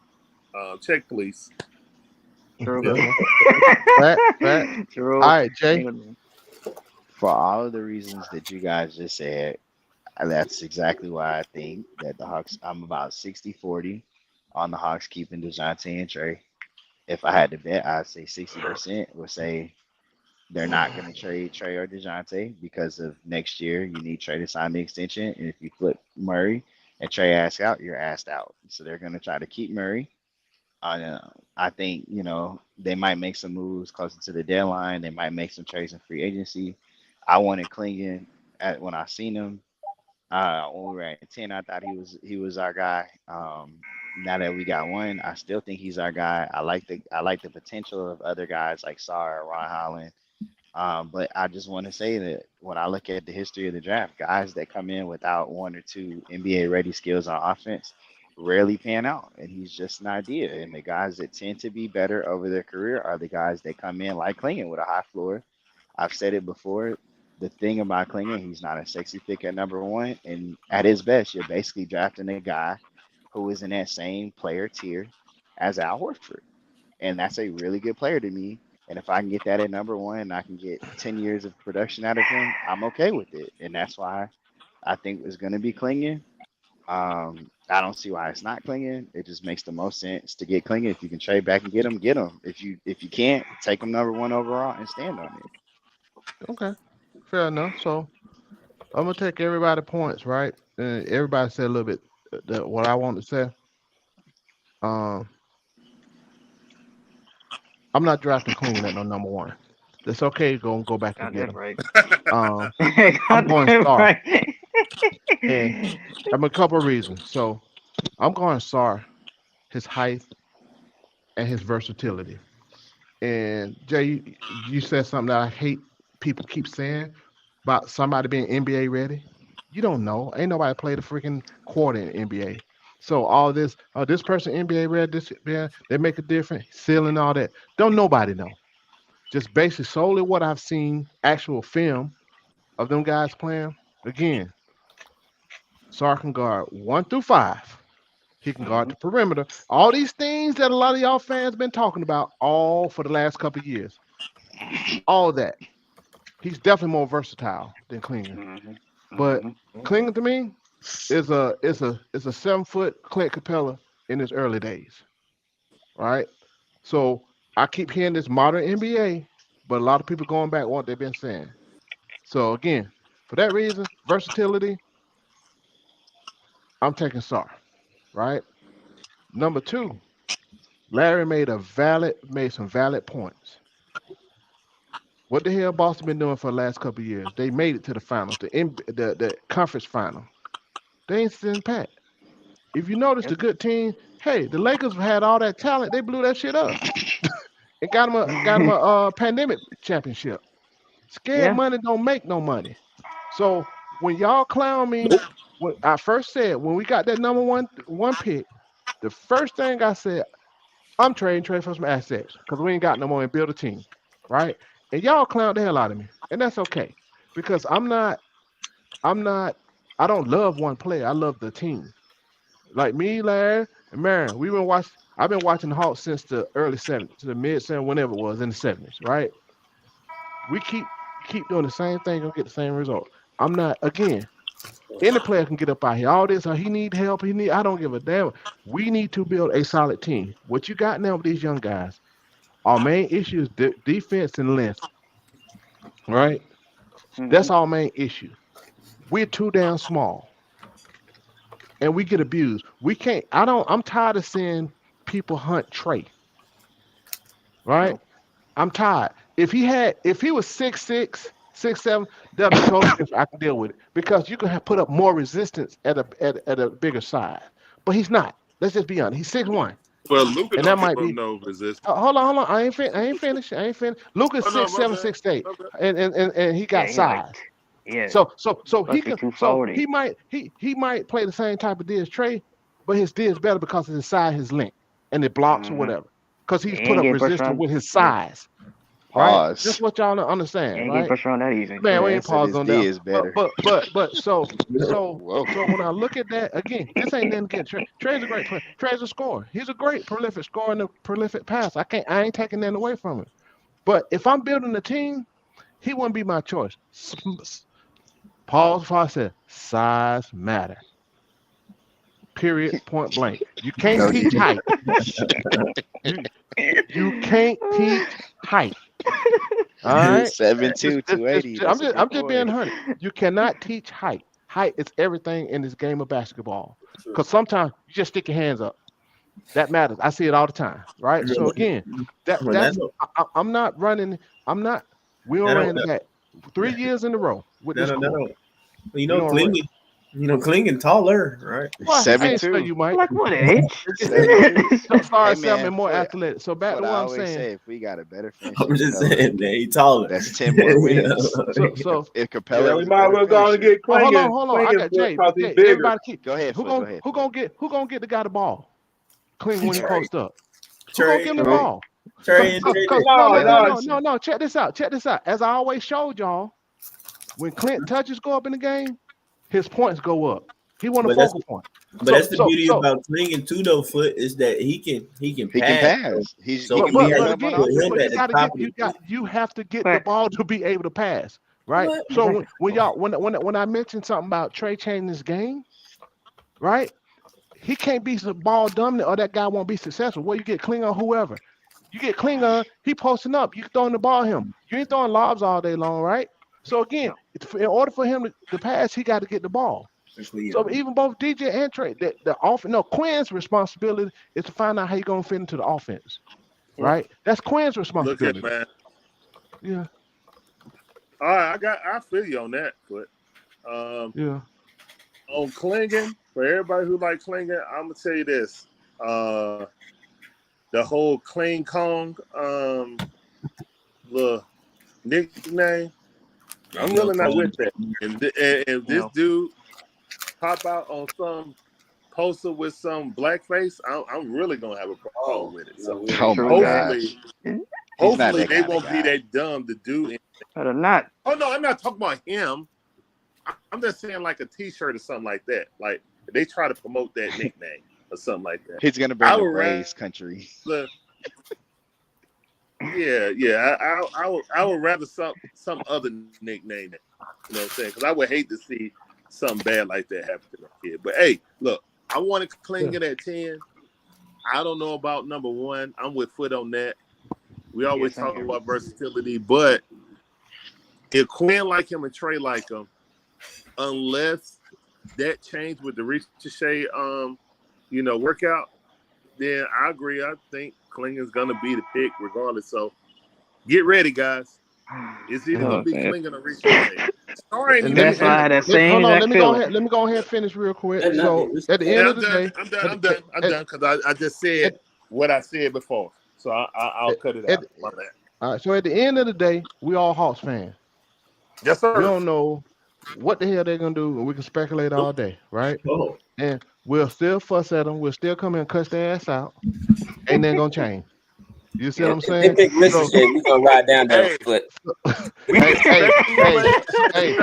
check please. True. True. All right, Jay. For all of the reasons that you guys just said, that's exactly why I think that the Hawks, I'm about 60-40 on the Hawks keeping DeJounte and Trae. If I had to bet, I'd say 60% would say they're not going to trade Trae or DeJounte because of next year. You need Trae to sign the extension. And if you flip Murray and Trae asks out, you're asked out. So they're going to try to keep Murray. I think, they might make some moves closer to the deadline. They might make some trades in free agency. I wanted Klingon when I seen him. When we were at 10, I thought he was our guy. Now that we got one, I still think he's our guy. I like the potential of other guys like Sarr, Ron Holland. But I just want to say that when I look at the history of the draft, guys that come in without 1 or 2 NBA ready skills on offense rarely pan out, and he's just an idea. And the guys that tend to be better over their career are the guys that come in like Klingon with a high floor. I've said it before. The thing about Klingon, he's not a sexy pick at number 1, and at his best, you're basically drafting a guy who is in that same player tier as Al Horford, and that's a really good player to me. And if I can get that at number 1, and I can get 10 years of production out of him, I'm okay with it. And that's why I think it's going to be Klingon. I don't see why it's not Klingon. It just makes the most sense to get Klingon. If you can trade back and get him, get him. If you can't, take him number 1 overall and stand on it. Okay, fair enough. So I'm gonna take everybody points, right? And everybody said a little bit what I want to say. I'm not drafting Klingon at no number 1. That's okay. Go back and get him. Right. I'm going Sarr. Right. And I'm a couple of reasons. So I'm going Sarr, his height and his versatility. And Jay, you said something that I hate people keep saying about somebody being NBA ready. You don't know. Ain't nobody played a freaking quarter in NBA. So all this, this person NBA ready, this they make a difference, ceiling, all that. Don't nobody know. Just basically solely what I've seen, actual film of them guys playing. Again, Sarr can guard 1 through 5. He can guard the perimeter. All these things that a lot of y'all fans been talking about all for the last couple of years. All that. He's definitely more versatile than Klingon. But Klingon to me, is a 7-foot Clint Capella in his early days, right? So I keep hearing this modern NBA, but a lot of people going back what they've been saying. So again, for that reason, versatility, I'm taking Sar, right? Number two, Larry made some valid points. What the hell Boston been doing for the last couple of years? They made it to the finals, the conference final. They ain't sitting pat. If you notice the good team, hey, the Lakers had all that talent, they blew that shit up and got them a pandemic championship. Scared money don't make no money. So when y'all clown me, when I first said when we got that number one pick, the first thing I said, I'm trading for some assets because we ain't got no more and build a team, right? And y'all clown the hell out of me, and that's okay because I don't love one player. I love the team. Like me, Larry, and Marion, I've been watching the Hawks since the early 70s, to the mid 70s, whenever it was in the 70s, right? We keep doing the same thing, gonna get the same result. I'm not again. Any player can get up out here. All this, he need help. I don't give a damn. We need to build a solid team. What you got now with these young guys? Our main issue is defense and length, right? That's our main issue. We're too damn small, and we get abused. We can't. I'm tired of seeing people hunt Trae. Right? I'm tired. If he was 6'6", 6'7", that'd be totally different. I can deal with it because you can put up more resistance at a bigger size. But he's not. Let's just be honest. He's 6'1". Well, Luka and don't that might give be up no resistance. hold on. I ain't finished. Luka's 6'7", 6'8", and he got size. So he might play the same type of D as Trae, but his D is better because of his size, his length, and it blocks or whatever. Because he's put up resistance with his size. Right? Pause. That's what y'all don't understand, Ain't right? getting pressure on that easy. Man, we Man ain't said paused his on D that. is better. So Whoa. when I look at that again, this ain't nothing against Trae. Trae's a great player. Trae's a scorer. He's a great prolific scorer and a prolific passer. I ain't taking that away from him. But if I'm building a team, he wouldn't be my choice. Pause before I said size matter. Period. Point blank. You can't teach height. You can't teach height. All right. 7'2", 280. I'm just being honest. You cannot teach height. Height is everything in this game of basketball. Because sometimes you just stick your hands up. That matters. I see it all the time. Right. So again, I'm not running. We don't ran back 3 years in a row with this. No. Clinging taller, right? Well, 7'2". You might. Like what age? Sorry, Hey, Sam, man, more athletic. So back to what I'm saying. Say, if we got a better finish, I'm just saying, man, he taller. That's 10 more wins. So if Capella, we might well go and get Klingon. Hold on. I got Jay. Bigger. Go ahead. Who gonna get the guy the ball? Clean when he Trey. post up. Who gonna give him the ball? Trey. No. Check this out. As I always showed y'all, when Clint touches go up in the game, his points go up. He won a focal point. But that's the beauty about Clinging too, though. Foot is that he can pass. You have to get the ball to be able to pass, right? What? So when I mentioned something about Trae changing his game, right? He can't be the ball dominant, or that guy won't be successful. Where you get Klingon, whoever. You get Klingon, he posting up. You throwing the ball him. You ain't throwing lobs all day long, right? So again, in order for him to pass, he got to get the ball. So even both DJ and Trae, Quinn's responsibility is to find out how you're gonna fit into the offense, right? That's Quinn's responsibility. Look at, man. Yeah. All right, I feel you on that, but yeah. On Klingon, for everybody who like Klingon, I'm gonna tell you this: the whole Kling Kong, the nickname, I'm really not with that. And if this dude pop out on some poster with some blackface, I'm really gonna have a problem with it. So hopefully they won't be that dumb to do anything. But not. Oh no, I'm not talking about him. I'm just saying like a T-shirt or something like that. Like they try to promote that nickname or something like that. He's gonna bring the Braves country. I would rather some other nickname. You know what I'm saying? Because I would hate to see something bad like that happen to my kid. But hey, look, I wanted Clingan at 10. I don't know about number 1. I'm with Foot on that. We always talk about versatility, but if Quinn like him and Trae like him, unless that changed with the Ricochet, workout, then I agree. I think Klingen's gonna be the pick regardless. So get ready, guys. It's either gonna be Klingen or Ricochet. Sorry, that's why I had that same Let me go feeling. ahead. Let me go ahead and finish real quick. So at the end of the day, I'm done because I just said what I said before. So I'll cut it out. My bad. All right. So at the end of the day, we all Hawks fans. Yes, sir. We don't know what the hell they're gonna do, and we can speculate all day, right? Oh. And we'll still fuss at them. We'll still come in and cuss their ass out. Ain't nothing gonna change. You see what I'm saying? They pick Ricochet, we gonna ride down that foot. Hey,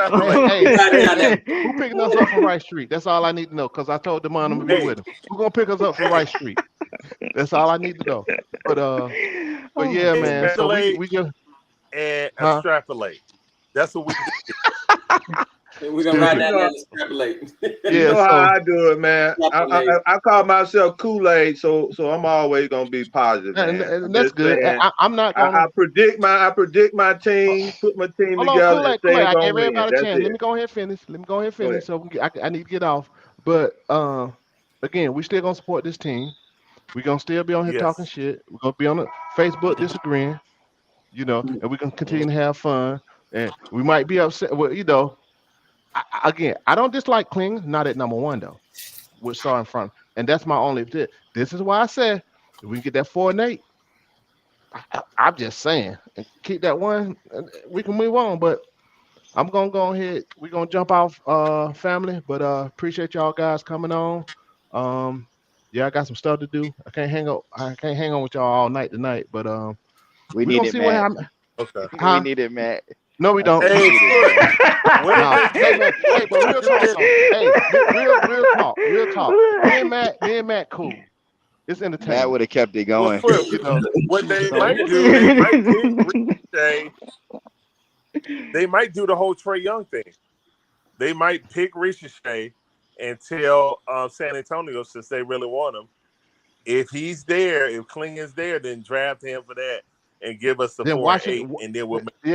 who picking us up from Rice Street? That's all I need to know. Cause I told Demond I'm gonna be with him. Who gonna pick us up from Rice Street? That's all I need to know. But yeah, man. So we just extrapolate. That's what we do. We're gonna ride down and extrapolate. You know how I do it, man. I call myself Kool-Aid, so I'm always gonna be positive. And that's good. I'm not gonna. I predict my team, put my team together. Kool-Aid. I gave everybody a chance. Let me go ahead and finish. So I need to get off. But again, we still gonna support this team. We're gonna still be on here talking shit. We're gonna be on the Facebook disagreeing, and we can continue to have fun. And we might be upset. Well, I don't dislike Kling, not at number 1 though. With Star in front, and that's my only. This is why I said if we can get that 4 and 8. I'm just saying, and keep that 1. We can move on. But I'm gonna go ahead. We're gonna jump off, family. But appreciate y'all guys coming on. I got some stuff to do. I can't hang on with y'all all night tonight. But we need it, Matt. Okay. We need it, Matt. No, we don't. Hey, but real talk. Hey, real talk. Me and Matt, cool. It's entertaining. Matt would have kept it going. What they might do, they might do the whole Trae Young thing. They might pick Ricochet and tell San Antonio, since they really want him, if he's there, if Klingen's there, then draft him for that. And give us the 4 and 8, and then we'll make I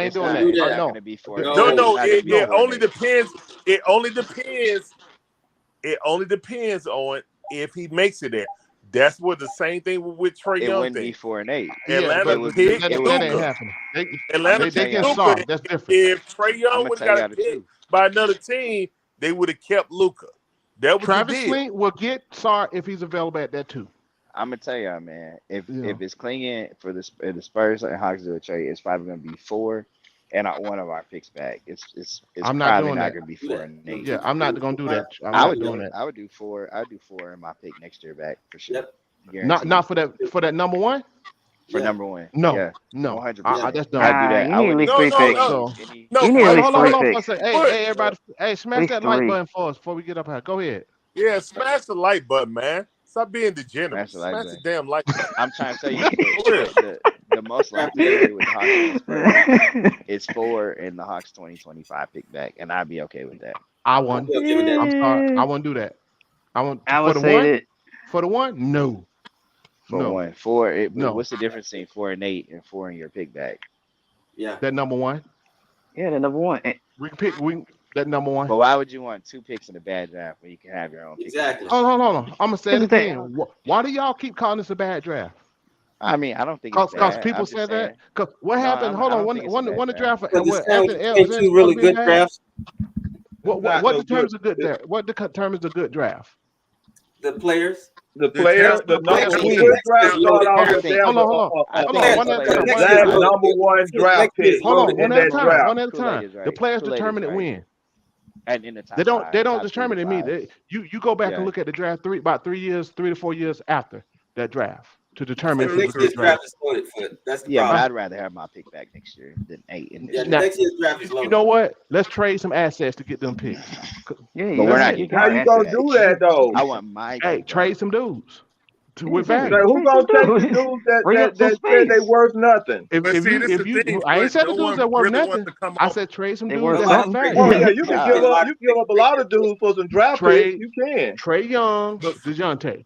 ain't doing that. No. It only depends. It only depends on if he makes it there. That's what the same thing with Trae Young. It wouldn't be 4 and 8. Atlanta picked that ain't happening. Atlanta they get soft. That's different. If Trae Young would have got picked by another team, they would have kept Luka. That was Travis Sling will get Sar if he's available at that 2. I'm gonna tell y'all, man. If it's Klingen for the Spurs and Hawks do a trade, it's probably gonna be 4 and one of our picks back. It's I'm not probably doing not that. Gonna be 4 and 8. Yeah, I'm not gonna do that. I would do 4. I would do 4 in my pick next year back for sure. Yep. Not for that number 1. For number 1. No, yeah. no, 100%. That's done. I'd do that. You need at least 3 picks. You need at least 3 picks. Hey, everybody! Hey, smash that like button for us before we get up here. Go ahead. Yeah, smash the like button, man. Stop being degenerate. Smash the damn like button. I'm trying to tell you, the most likely trade with the Hawks is 4 in the Hawks 2025 pick back, and I'd be okay with that. I won't. I'm sorry. I won't do that. I would say that. For the 1? No. For 1. 4. No. What's the difference between 4 and 8 and 4 in your pick back? Yeah. That number 1. Yeah, the number 1. We can pick. That number 1. But why would you want 2 picks in a bad draft when you can have your own pick? Exactly. Hold on. I'm gonna say it again. Why do y'all keep calling this a bad draft? I mean, I don't think it's bad. Because people say that. Because what happened? Hold on. When the draft after 2 really good drafts. What determines a good draft? What determines a good draft? The players. The players, the number 1 draft start off with them. Hold on. Number 1 draft pick. Hold on. One at a time. The players determine it when. And in the top they don't top determine it. Me. You go back and look at the draft 3 to 4 years after that draft to determine if it's a good draft. That's the but problem. I'd rather have my pick back next year than 8 in this year. Next year's draft is low. You know what? Let's trade some assets to get them picks. Yeah, but we're not. How you gonna do that though? I want my. Hey, trade some dudes. with value. Like, who gonna take the dudes that said they worth nothing? If you, I ain't said the dudes that worth nothing. I said trade some dudes that have value. Well, yeah, you can give up a lot of dudes for some draft picks. You can. Trae Young, DeJounte.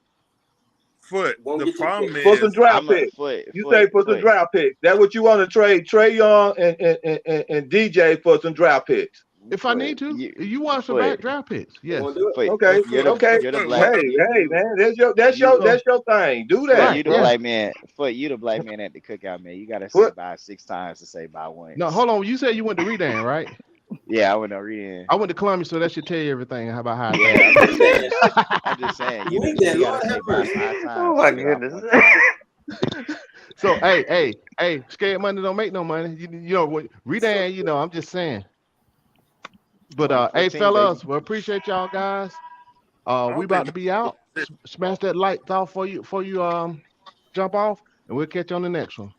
The problem is for some draft picks. You say for some draft picks. That's what you want to trade Trae Young and DJ for some draft picks. If I need to, you want some draft picks? Yes. Okay. You're the black. Hey, man, that's your thing. Do that. You the black man. You the black man at the cookout, man. You gotta say bye 6 times to say bye once. No, hold on. You said you went to Redan, right? Yeah, I went to Redan. I went to Columbia, so that should tell you everything. How about how? I'm just saying. You gotta say bye 5 times. Oh my goodness. So hey, scared money don't make no money. You know what? Redan, I'm just saying. But hey, fellas, we appreciate y'all guys. We about to be out. Smash that like off for you jump off, and we'll catch you on the next one.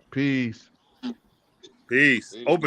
Peace. Open